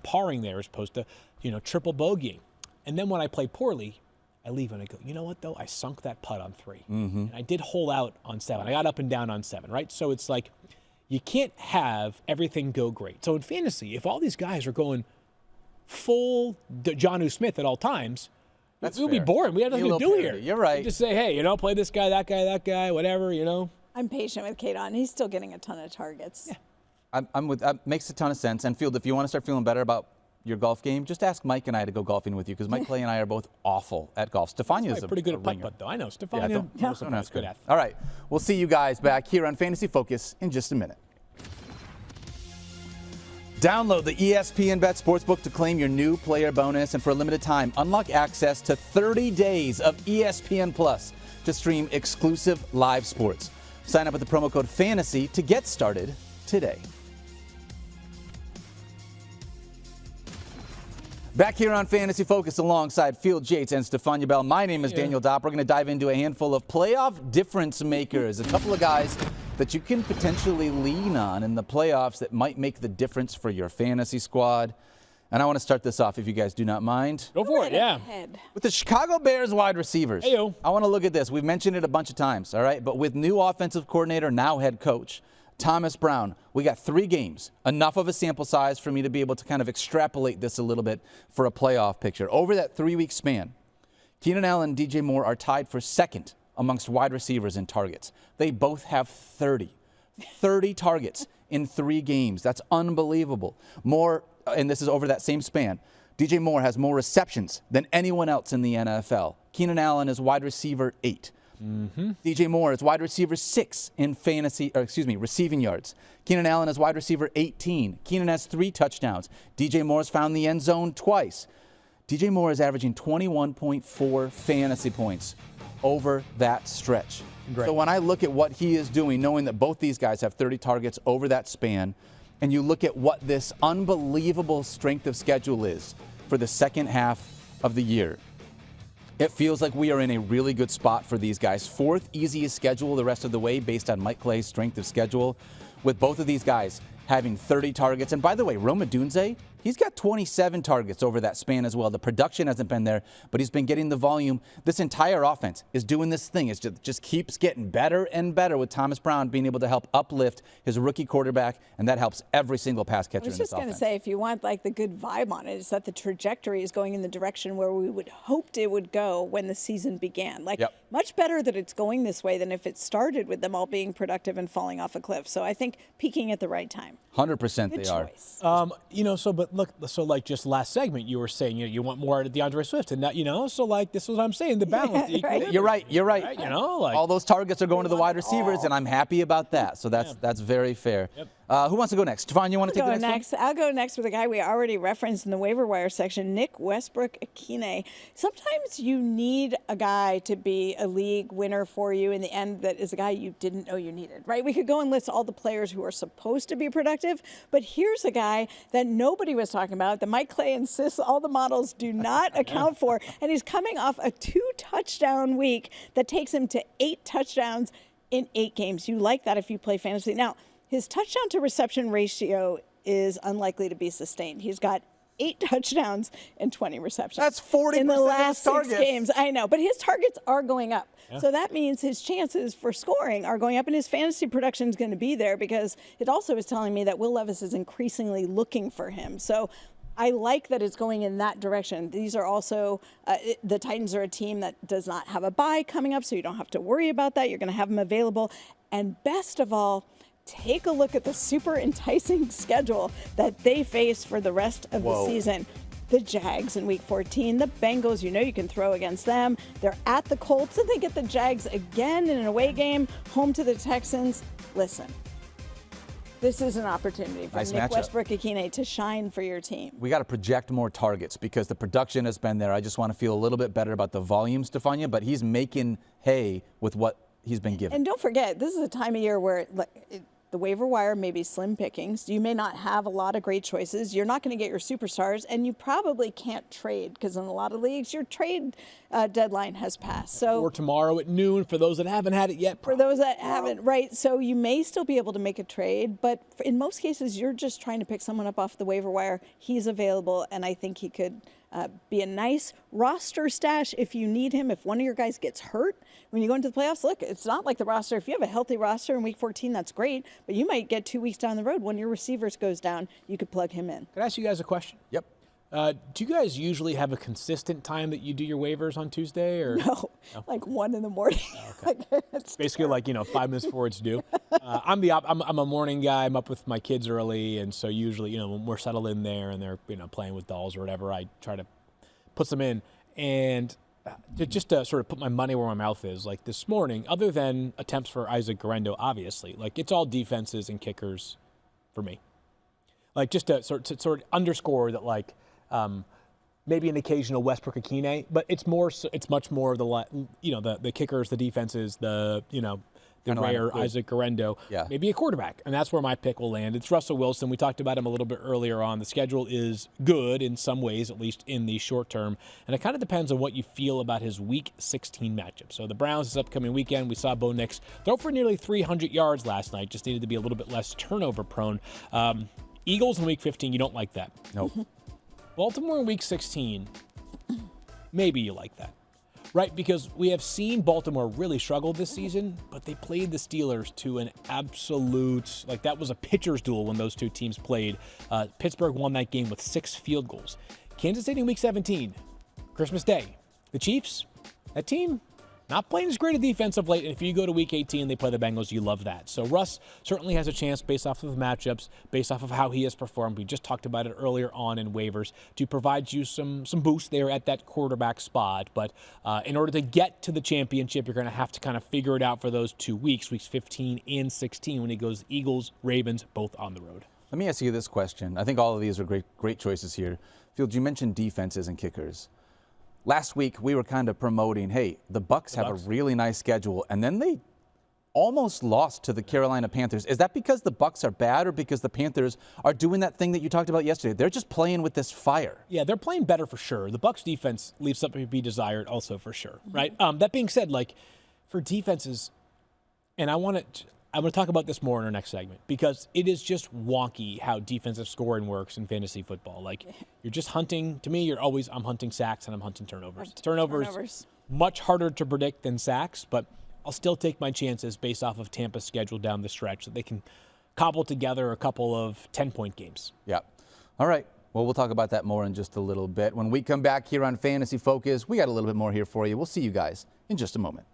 parring there as opposed to, triple bogeying. And then when I play poorly, I leave and I go, you know what, though? I sunk that putt on 3. And I did hole out on 7. I got up and down on 7, right? So it's like you can't have everything go great. So in fantasy, if all these guys are going full Jonnu Smith at all times, it would be boring. We have nothing to do here. You're right. You just say, hey, play this guy, that guy, whatever, I'm patient with Cade Otton. He's still getting a ton of targets. Yeah. I'm with that. Makes a ton of sense. And Field, if you want to start feeling better about your golf game, just ask Mike and I to go golfing with you, because Mike Clay and I are both awful at golf. Stephania's pretty good at putt, though. I know. Stephania, don't ask good at. All right. We'll see you guys back here on Fantasy Focus in just a minute. Download the ESPN Bet Sportsbook to claim your new player bonus, and for a limited time, unlock access to 30 days of ESPN Plus to stream exclusive live sports. Sign up with the promo code FANTASY to get started today. Back here on Fantasy Focus alongside Field Yates and Stephania Bell. My name is Daniel Dopp. We're going to dive into a handful of playoff difference makers, a couple of guys that you can potentially lean on in the playoffs that might make the difference for your fantasy squad. And I want to start this off, if you guys do not mind. Go for it, yeah. With the Chicago Bears wide receivers. Hey-o. I want to look at this. We've mentioned it a bunch of times, all right? But with new offensive coordinator, now head coach, Thomas Brown, we got 3 games, enough of a sample size for me to be able to kind of extrapolate this a little bit for a playoff picture. Over that 3-week span, Keenan Allen and DJ Moore are tied for 2nd amongst wide receivers in targets. They both have 30 targets in 3 games. That's unbelievable. More, and this is over that same span, DJ Moore has more receptions than anyone else in the NFL. Keenan Allen is wide receiver 8. DJ Moore is wide receiver 6 in receiving yards. Keenan Allen is wide receiver 18. Keenan has 3 touchdowns. DJ Moore's found the end zone twice. DJ Moore is averaging 21.4 fantasy points over that stretch. Great. So when I look at what he is doing, knowing that both these guys have 30 targets over that span, and you look at what this unbelievable strength of schedule is for the second half of the year, it feels like we are in a really good spot for these guys. 4th easiest schedule the rest of the way based on Mike Clay's strength of schedule, with both of these guys having 30 targets. And by the way, Rome Odunze He's got 27 targets over that span as well. The production hasn't been there, but he's been getting the volume. This entire offense is doing this thing. It just keeps getting better and better with Thomas Brown being able to help uplift his rookie quarterback, and that helps every single pass catcher in this offense. I was just going to say, if you want like the good vibe on it, is that the trajectory is going in the direction where we would hoped it would go when the season began. Like, much better that it's going this way than if it started with them all being productive and falling off a cliff. So I think peaking at the right time. 100% they are. But look, so like just last segment, you were saying, you want more out of DeAndre Swift, and that, so like this is what I'm saying, the balance. You're right. Right, like all those targets are going to the wide receivers, and I'm happy about that. So that's very fair. Who wants to go next? Stephania, you want to take the next one? I'll go next with a guy we already referenced in the waiver wire section, Nick Westbrook-Ikhine. Sometimes you need a guy to be a league winner for you in the end that is a guy you didn't know you needed, right? We could go and list all the players who are supposed to be productive, but here's a guy that nobody was talking about, that Mike Clay insists all the models do not account for, and he's coming off a 2-touchdown week that takes him to 8 touchdowns in 8 games. You like that if you play fantasy. Now, his touchdown to reception ratio is unlikely to be sustained. He's got 8 touchdowns and 20 receptions. That's 40% in the last of his 6 games. I know, but his targets are going up. So that means his chances for scoring are going up, and his fantasy production is going to be there, because it also is telling me that Will Levis is increasingly looking for him. So I like that it's going in that direction. These are also, the Titans are a team that does not have a bye coming up, so you don't have to worry about that. You're going to have them available. And best of all, take a look at the super enticing schedule that they face for the rest of the season. The Jags in Week 14, the Bengals, you can throw against them. They're at the Colts, and they get the Jags again in an away game, home to the Texans. Listen, this is an opportunity for Nick Westbrook-Ikhine to shine for your team. We got to project more targets because the production has been there. I just want to feel a little bit better about the volume, Stephania, but he's making hay with what he's been given. And don't forget, this is a time of year where the waiver wire may be slim pickings. You may not have a lot of great choices. You're not going to get your superstars, and you probably can't trade, because in a lot of leagues, your trade deadline has passed. Or tomorrow at noon for those that haven't had it yet. For those that haven't, right. So you may still be able to make a trade, but in most cases, you're just trying to pick someone up off the waiver wire. He's available, and I think he could be a nice roster stash if you need him. If one of your guys gets hurt when you go into the playoffs, look, it's not like the roster. If you have a healthy roster in Week 14, that's great. But you might get 2 weeks down the road. One of your receivers goes down, you could plug him in. Can I ask you guys a question? Yep. Do you guys usually have a consistent time that you do your waivers on Tuesday? Or No, like 1 in the morning. Okay. It's basically like 5 minutes before it's due. I'm a morning guy. I'm up with my kids early, and so usually when we're settled in there and they're playing with dolls or whatever, I try to put them in. And just to sort of put my money where my mouth is, like this morning, other than attempts for Isaac Guerendo, obviously, like it's all defenses and kickers for me. Like just to sort of underscore that, like maybe an occasional Westbrook-Ikhine, but it's much more the kickers, the defenses, the rare Isaac Guerendo, maybe a quarterback. And that's where my pick will land. It's Russell Wilson. We talked about him a little bit earlier on. The schedule is good in some ways, at least in the short term. And it kind of depends on what you feel about his Week 16 matchup. So the Browns this upcoming weekend, we saw Bo Nix throw for nearly 300 yards last night. Just needed to be a little bit less turnover prone. Eagles in Week 15, you don't like that. Nope. Baltimore in Week 16, maybe you like that. Right, because we have seen Baltimore really struggle this season, but they played the Steelers to an absolute, that was a pitcher's duel when those two teams played. Pittsburgh won that game with 6 field goals. Kansas City in Week 17, Christmas Day. The Chiefs, that team, not playing as great a defense of late, and if you go to Week 18, they play the Bengals, you love that. So Russ certainly has a chance based off of matchups, based off of how he has performed. We just talked about it earlier on in waivers to provide you some boost there at that quarterback spot. But in order to get to the championship, you're going to have to kind of figure it out for those 2 weeks, Weeks 15 and 16, when he goes Eagles, Ravens, both on the road. Let me ask you this question. I think all of these are great choices here. Field, you mentioned defenses and kickers. Last week, we were kind of promoting, hey, the Bucs have a really nice schedule, and then they almost lost to the Carolina Panthers. Is that because the Bucs are bad, or because the Panthers are doing that thing that you talked about yesterday? They're just playing with this fire. Yeah, they're playing better for sure. The Bucs defense leaves something to be desired also for sure, right? That being said, for defenses, and I want to I'm going to talk about this more in our next segment because it is just wonky how defensive scoring works in fantasy football. Like, you're just hunting. To me, I'm hunting sacks and I'm hunting turnovers. Turnovers, much harder to predict than sacks, but I'll still take my chances based off of Tampa's schedule down the stretch that they can cobble together a couple of 10-point games. Yeah. All right. Well, we'll talk about that more in just a little bit. When we come back here on Fantasy Focus, we got a little bit more here for you. We'll see you guys in just a moment.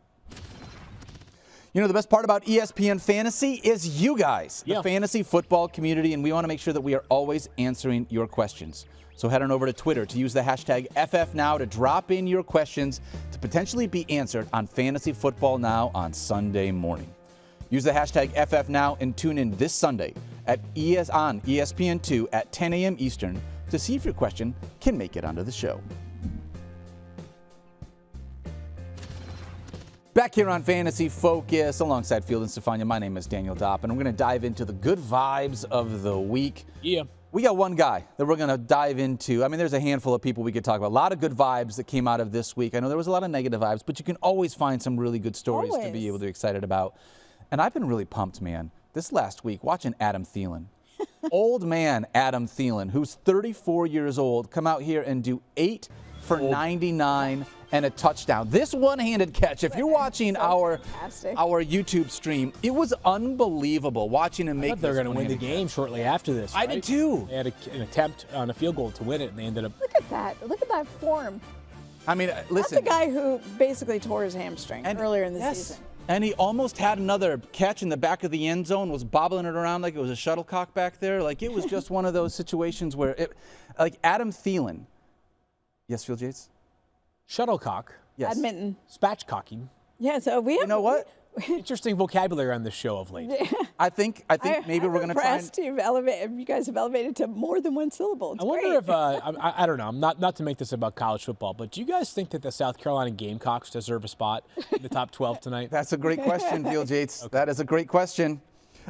You know, the best part about ESPN Fantasy is you guys, the fantasy football community, and we want to make sure that we are always answering your questions. So head on over to Twitter to use the hashtag FFNow to drop in your questions to potentially be answered on Fantasy Football Now on Sunday morning. Use the hashtag FFNow and tune in this Sunday on ESPN2 at 10 a.m. Eastern to see if your question can make it onto the show. Back here on Fantasy Focus, alongside Field and Stephania, my name is Daniel Dopp, and we're going to dive into the good vibes of the week. Yeah. We got one guy that we're going to dive into. I mean, there's a handful of people we could talk about. A lot of good vibes that came out of this week. I know there was a lot of negative vibes, but you can always find some really good stories to be able to be excited about. And I've been really pumped, man, this last week watching Adam Thielen. Old man Adam Thielen, who's 34 years old, come out here and do 8 for 99 and a touchdown. This one-handed catch, if you're watching our YouTube stream, it was unbelievable watching him make this. They're going to win the game shortly after this. I did too. They had an attempt on a field goal to win it, and they ended up. Look at that. Look at that form. I mean, listen. That's a guy who basically tore his hamstring earlier in the season. And he almost had another catch in the back of the end zone, was bobbling it around like it was a shuttlecock back there. Like, it was just one of those situations where, like Adam Thielen. Yes, Field Yates? Shuttlecock. Yes. Badminton. Spatchcocking. Yeah, so we have. You know what? Interesting vocabulary on this show of late. I think maybe we're going to try and... You guys have elevated to more than one syllable. It's I wonder if, I don't know, not to make this about college football, but do you guys think that the South Carolina Gamecocks deserve a spot in the top 12 tonight? That's a great question, Field Yates. Okay. That is a great question.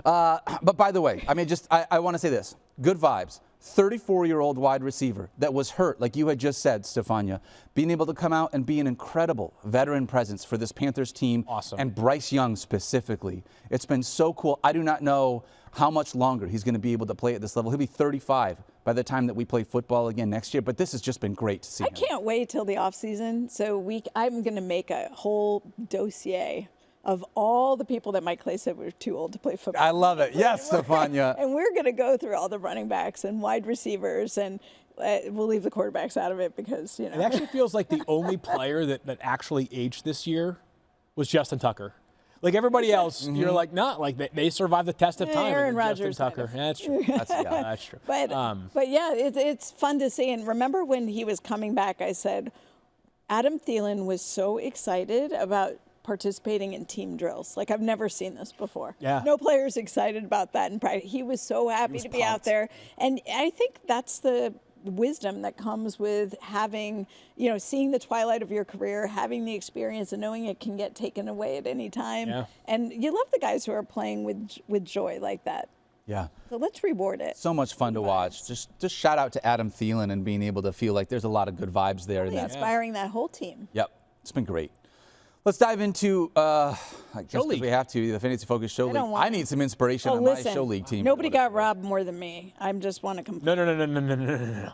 But by the way, I mean, I want to say this. Good vibes. 34-year-old wide receiver that was hurt, like you had just said, Stephania, being able to come out and be an incredible veteran presence for this Panthers team. Awesome. And Bryce Young specifically. It's been so cool. I do not know how much longer he's going to be able to play at this level. He'll be 35 by the time that we play football again next year, but this has just been great to see him. I can't wait till the offseason, so I'm going to make a whole dossier of all the people that Mike Clay said were too old to play football. I love it. Yes, Stephania. And we're going to go through all the running backs and wide receivers, and we'll leave the quarterbacks out of it because, you know. It actually feels like the only player that actually aged this year was Justin Tucker. Like everybody else, you're like, not like they survived the test of time. Aaron Rodgers. Justin Tucker. That's true. That's true. But yeah, it's fun to see. And remember when he was coming back, I said, Adam Thielen was so excited about participating in team drills. Like, I've never seen this before. Yeah. No player's excited about that in practice. He was so happy to be out there. And I think that's the wisdom that comes with having, seeing the twilight of your career, having the experience and knowing it can get taken away at any time. Yeah. And you love the guys who are playing with joy like that. Yeah. So let's reward it. So much fun to watch. Just shout out to Adam Thielen and being able to feel like there's a lot of good vibes there. Really inspiring that whole team. Yep. It's been great. Let's dive into, I guess we have to, the Fantasy Focus Show League. I need some inspiration on my Show League team. Nobody got robbed more than me. I just want to complain. No.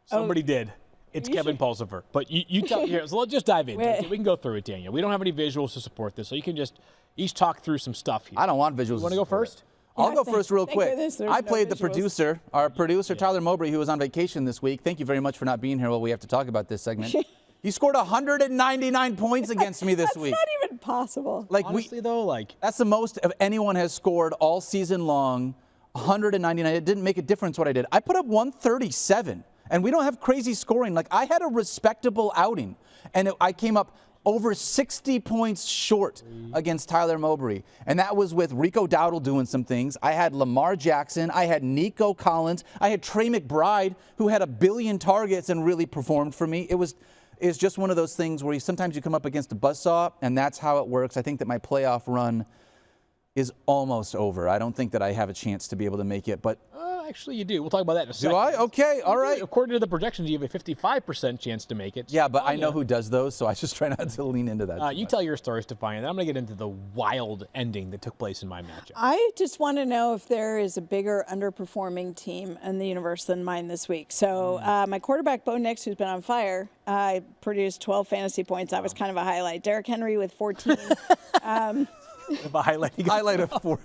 Somebody did. It's Kevin Pulsifer. But you tell here, so let's just dive in. We can go through it, Daniel. We don't have any visuals to support this, so you can just each talk through some stuff here. I don't want visuals. You want to go first? I'll go first real quick. I played the producer, our producer, Tyler Mowbray, who was on vacation this week. Thank you very much for not being here while we have to talk about this segment. He scored 199 points against me this week. That's not even possible. Honestly, that's the most of anyone has scored all season long. 199. It didn't make a difference what I did. I put up 137, and we don't have crazy scoring. Like, I had a respectable outing, and I came up over 60 points short against Tyler Mowbray. And that was with Rico Dowdle doing some things. I had Lamar Jackson. I had Nico Collins. I had Trey McBride, who had 1 billion targets and really performed for me. It's just one of those things where sometimes you come up against a buzzsaw, and that's how it works. I think that my playoff run is almost over. I don't think that I have a chance to be able to make it, but Actually, you do. We'll talk about that in a second. Do I? Okay, all right. According to the projections, you have a 55% chance to make it. Yeah, but I know who does those, so I just try not to lean into that. You tell your story, Stephania, and then I'm going to get into the wild ending that took place in my matchup. I just want to know if there is a bigger underperforming team in the universe than mine this week. So my quarterback, Bo Nix, who's been on fire, produced 12 fantasy points. That was kind of a highlight. Derrick Henry with 14. A highlight of 4.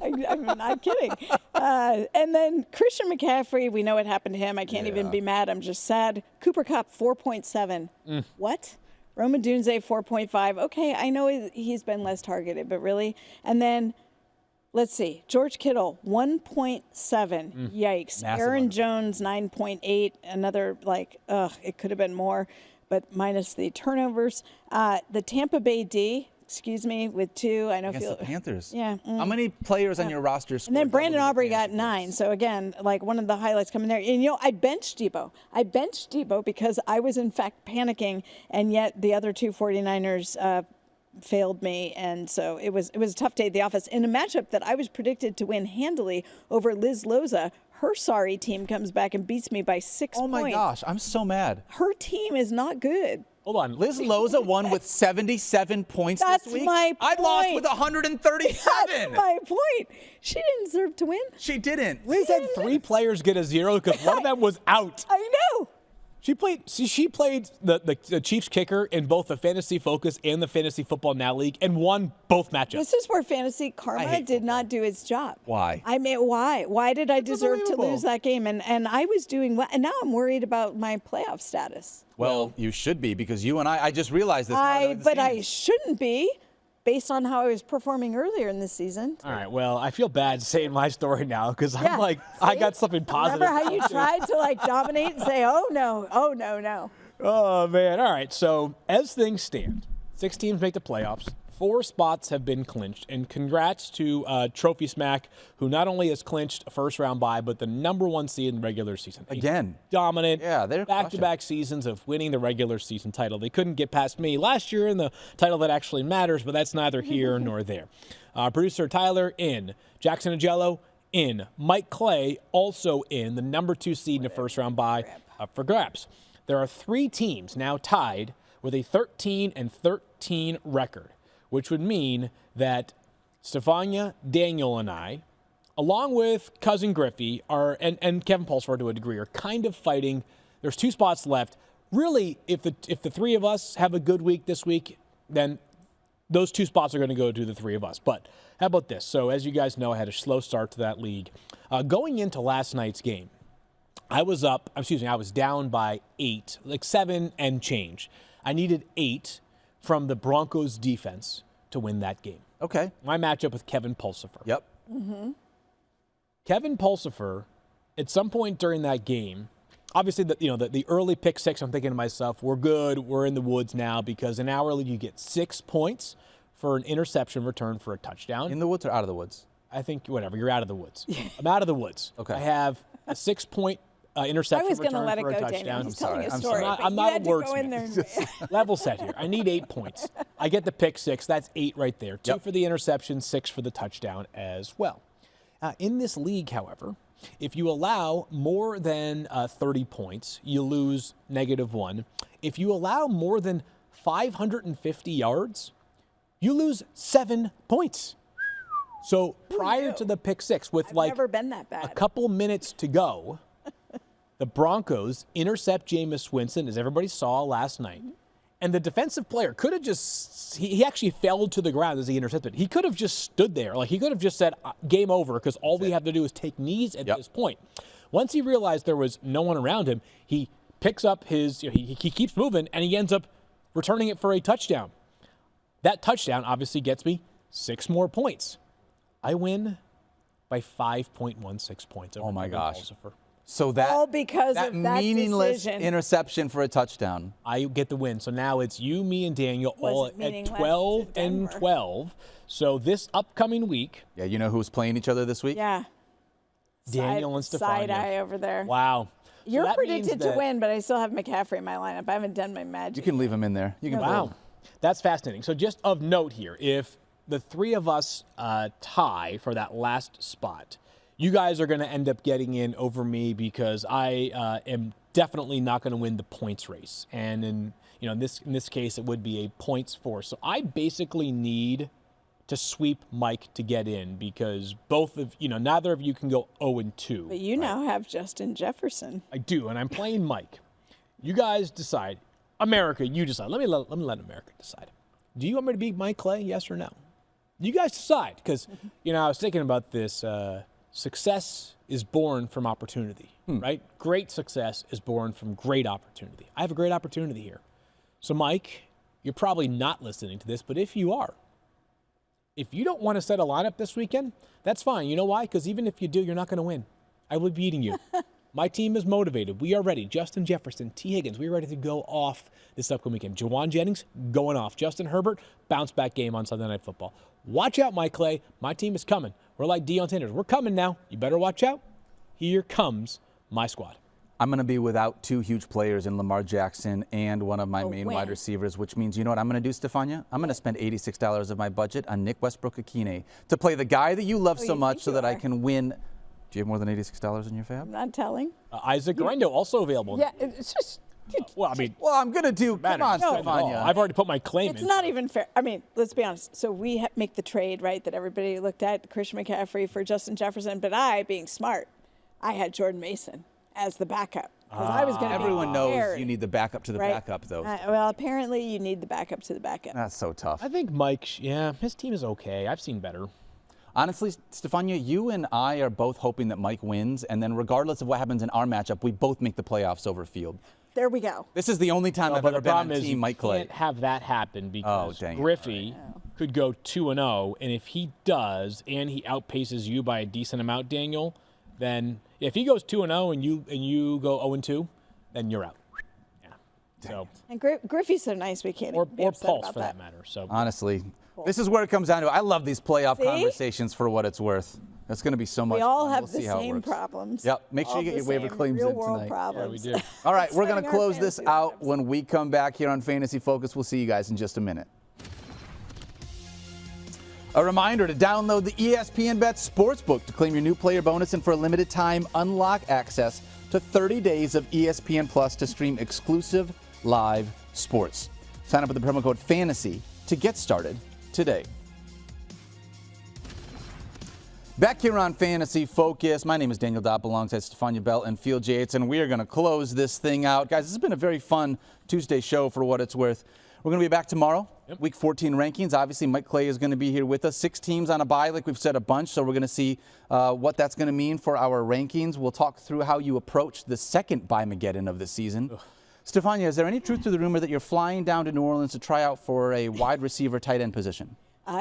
I'm not kidding. And then Christian McCaffrey, we know what happened to him. I can't even be mad. I'm just sad. Cooper Kupp, 4.7. What? Roman Dunze, 4.5. Okay, I know he's been less targeted, but really? And then, let's see. George Kittle, 1.7. Yikes. Massive Aaron Jones, 9.8. Another, it could have been more, but minus the turnovers. The Tampa Bay D, with 2. I know Against the Panthers. Yeah. How many players on your roster scored? And then Brandon double-digit Aubrey got fantasy 9. points? So again, one of the highlights coming there. And I benched Debo. Because I was in fact panicking, and yet the other two 49ers failed me, and so it was a tough day at the office. In a matchup that I was predicted to win handily over Liz Loza, her sorry team comes back and beats me by 6 points. Oh my gosh, I'm so mad. Her team is not good. Hold on. Liz Loza won with 77 points That's this week. my I lost point. with 137. That's my point. She didn't deserve to win. She didn't. Liz had 3 players get a 0 because one of them was out. I know. She played the Chiefs kicker in both the Fantasy Focus and the Fantasy Football Now League and won both matchups. This is where fantasy karma did not do its job. Why? I mean, why? Why did I deserve to unbelievable. lose that game? And I was doing well, and now I'm worried about my playoff status. Well, you should be, because you and I just realized this. But I shouldn't be, based on how I was performing earlier in this season. All right, well, I feel bad saying my story now because Yeah, I'm like, I got something positive. Remember how you tried to dominate and say, oh no. Oh, man. All right, so as things stand, 6 teams make the playoffs. 4 spots have been clinched, and congrats to Trophy Smack, who not only has clinched a first-round bye, but the #1 seed in the regular season. Again. Dominant. Yeah, they're back-to-back seasons of winning the regular season title. They couldn't get past me last year in the title that actually matters, but that's neither here nor there. Producer Tyler in. Jackson Agello in. Mike Clay also in. The #2 seed in the first-round bye up for grabs. There are 3 teams now tied with a 13-13 record, which would mean that Stephania, Daniel, and I, along with Cousin Griffey, and Kevin Pulsford to a degree, are kind of fighting. There's 2 spots left. Really, if the 3 of us have a good week this week, then those 2 spots are going to go to the 3 of us. But how about this? So as you guys know, I had a slow start to that league. Going into last night's game, I was down by 8, 7 and change. I needed 8 from the Broncos defense to win that game. Okay. My matchup with Kevin Pulsifer. Yep. Mm-hmm. Kevin Pulsifer, at some point during that game, obviously the early pick 6, I'm thinking to myself, we're good, we're in the woods now, because in our league you get 6 points for an interception return for a touchdown. In the woods or out of the woods? I think whatever, you're out of the woods. I'm out of the woods. Okay. I have a 6-point interception I was going to return let it for a go, touchdown. Daniel. He's I'm telling sorry. a story. I'm but not you had a to go in there. wordsmith. Level set here. I need 8 points. I get the pick 6. That's 8 right there. 2 for the interception, 6 for the touchdown as well. In this league, however, if you allow more than 30 points, you lose -1. If you allow more than 550 yards, you lose 7 points. So prior to the pick 6, with I've never been that bad. a couple minutes to go, the Broncos intercept Jameis Winston, as everybody saw last night. And the defensive player could have he actually fell to the ground as he intercepted. He could have just stood there. He could have just said, game over, because all we have to do is take knees at this point. Once he realized there was no one around him, he picks up he keeps moving, and he ends up returning it for a touchdown. That touchdown obviously gets me 6 more points. I win by 5.16 points over Oh my Kevin gosh. Pulsifer. So that, All because that of that meaningless decision. interception for a touchdown. I get the win. So now it's you, me, and Daniel all Wasn't at meaningless 12 to and Denver. 12. So this upcoming week, Yeah, you know who's playing each other this week? Yeah. Daniel and Stephania. Side eye over there. Wow. So You're that means predicted to that- win, but I still have McCaffrey in my lineup. I haven't done my magic. You can leave him in there. You can Wow. play him. That's fascinating. So just of note here, if the 3 of us tie for that last spot, You guys are going to end up getting in over me because I am definitely not going to win the points race. And in this case, it would be a points force. So I basically need to sweep Mike to get in because neither of you can go 0-2. But you now have Justin Jefferson. I do, and I'm playing Mike. You guys decide. America, you decide. Let me let America decide. Do you want me to beat Mike Clay, yes or no? You guys decide, because, I was thinking about this. Success is born from opportunity, right? Great success is born from great opportunity. I have a great opportunity here. So, Mike, you're probably not listening to this, but if you are, if you don't want to set a lineup this weekend, that's fine. You know why? Because even if you do, you're not going to win. I will be beating you. My team is motivated. We are ready. Justin Jefferson, T. Higgins, we're ready to go off this upcoming weekend. Jawan Jennings, going off. Justin Herbert, bounce-back game on Sunday Night Football. Watch out, Mike Clay. My team is coming. We're like Deion Sanders. We're coming now. You better watch out. Here comes my squad. I'm going to be without two huge players in Lamar Jackson and one of my main wide receivers, which means, you know what I'm going to do, Stephania? I'm going to spend $86 of my budget on Nick Westbrook-Akine to play the guy that you love so much so that I can win. Do you have more than $86 in your fab? I'm not telling. Isaac Guerrero also available. Yeah, it's just. Well, I'm going to do. Come on, Stephania. I've already put my claim in. It's not even fair. I mean, let's be honest. So we make the trade, right, that everybody looked at, Christian McCaffrey for Justin Jefferson. But I, being smart, I had Jordan Mason as the backup. Because I was going to Everyone knows you need the backup to the backup, though. Well, apparently you need the backup to the backup. That's so tough. I think Mike, his team is okay. I've seen better. Honestly, Stephania, you and I are both hoping that Mike wins, and then regardless of what happens in our matchup, we both make the playoffs over Field. There we go. This is the only time I've ever been on Team Mike Clay. You can't have that happen because Griffey could go 2-0, and if he does, and he outpaces you by a decent amount, Daniel, then if he goes 2-0 and you go 0-2, then you're out. Yeah. So. And Griffey's so nice we can't. Or Pulse for that matter. So honestly. This is where it comes down to. I love these playoff conversations for what it's worth. That's going to be so much fun. We all have we'll the same problems. Yep. Make sure you get your waiver claims in tonight. Problems. Yeah, we do. All right, we're going to close this out when we come back here on Fantasy Focus. We'll see you guys in just a minute. A reminder to download the ESPN Bet Sportsbook to claim your new player bonus and for a limited time unlock access to 30 days of ESPN Plus to stream exclusive live sports. Sign up with the promo code FANTASY to get started today. Back here on Fantasy Focus, my name is Daniel Dopp alongside Stephania Bell and Field Yates, and we are going to close this thing out. Guys, this has been a very fun Tuesday show for what it's worth. We're going to be back tomorrow, Week 14 rankings. Obviously, Mike Clay is going to be here with us. 6 teams on a bye, like we've said a bunch, so we're going to see what that's going to mean for our rankings. We'll talk through how you approach the second bye-mageddon of the season. Stephania, is there any truth to the rumor that you're flying down to New Orleans to try out for a wide receiver tight end position?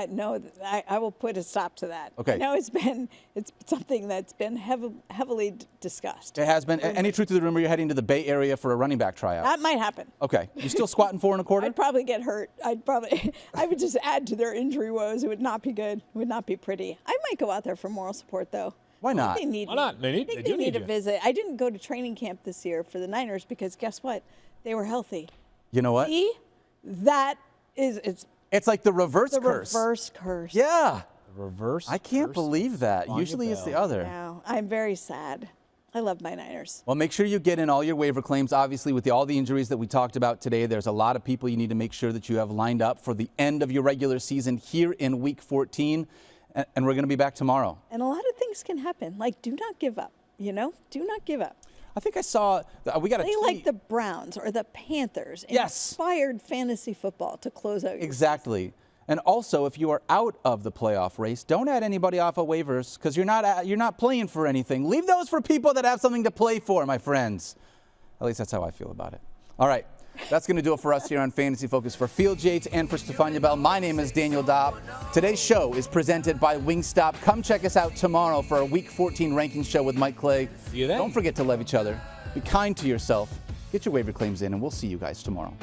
No, I will put a stop to that. Okay. I know it's something that's been heavily discussed. It has been. Any truth to the rumor you're heading to the Bay Area for a running back tryout? That might happen. Okay. You still squatting 4 1/4? I'd probably get hurt. I would just add to their injury woes. It would not be good. It would not be pretty. I might go out there for moral support, though. Why not? They need Why not? They do need a visit. I didn't go to training camp this year for the Niners because guess what? They were healthy. You know what? See? It's like the reverse curse. The reverse curse. Yeah. The reverse I can't believe that. Usually it's the other. No, I'm very sad. I love my Niners. Well, make sure you get in all your waiver claims. Obviously, with all the injuries that we talked about today, there's a lot of people you need to make sure that you have lined up for the end of your regular season here in Week 14. And we're going to be back tomorrow. And a lot of things can happen. Like, do not give up. Do not give up. I think I saw, we got a tweet. Like the Browns or the Panthers. Yes. Inspired fantasy football to close out your Exactly. And also, if you are out of the playoff race, don't add anybody off of waivers because you're not playing for anything. Leave those for people that have something to play for, my friends. At least that's how I feel about it. All right. That's going to do it for us here on Fantasy Focus. For Field Yates and for Stephania Bell, my name is Daniel Dopp. Today's show is presented by Wingstop. Come check us out tomorrow for a Week 14 rankings show with Mike Clay. See you then. Don't forget to love each other. Be kind to yourself. Get your waiver claims in, and we'll see you guys tomorrow.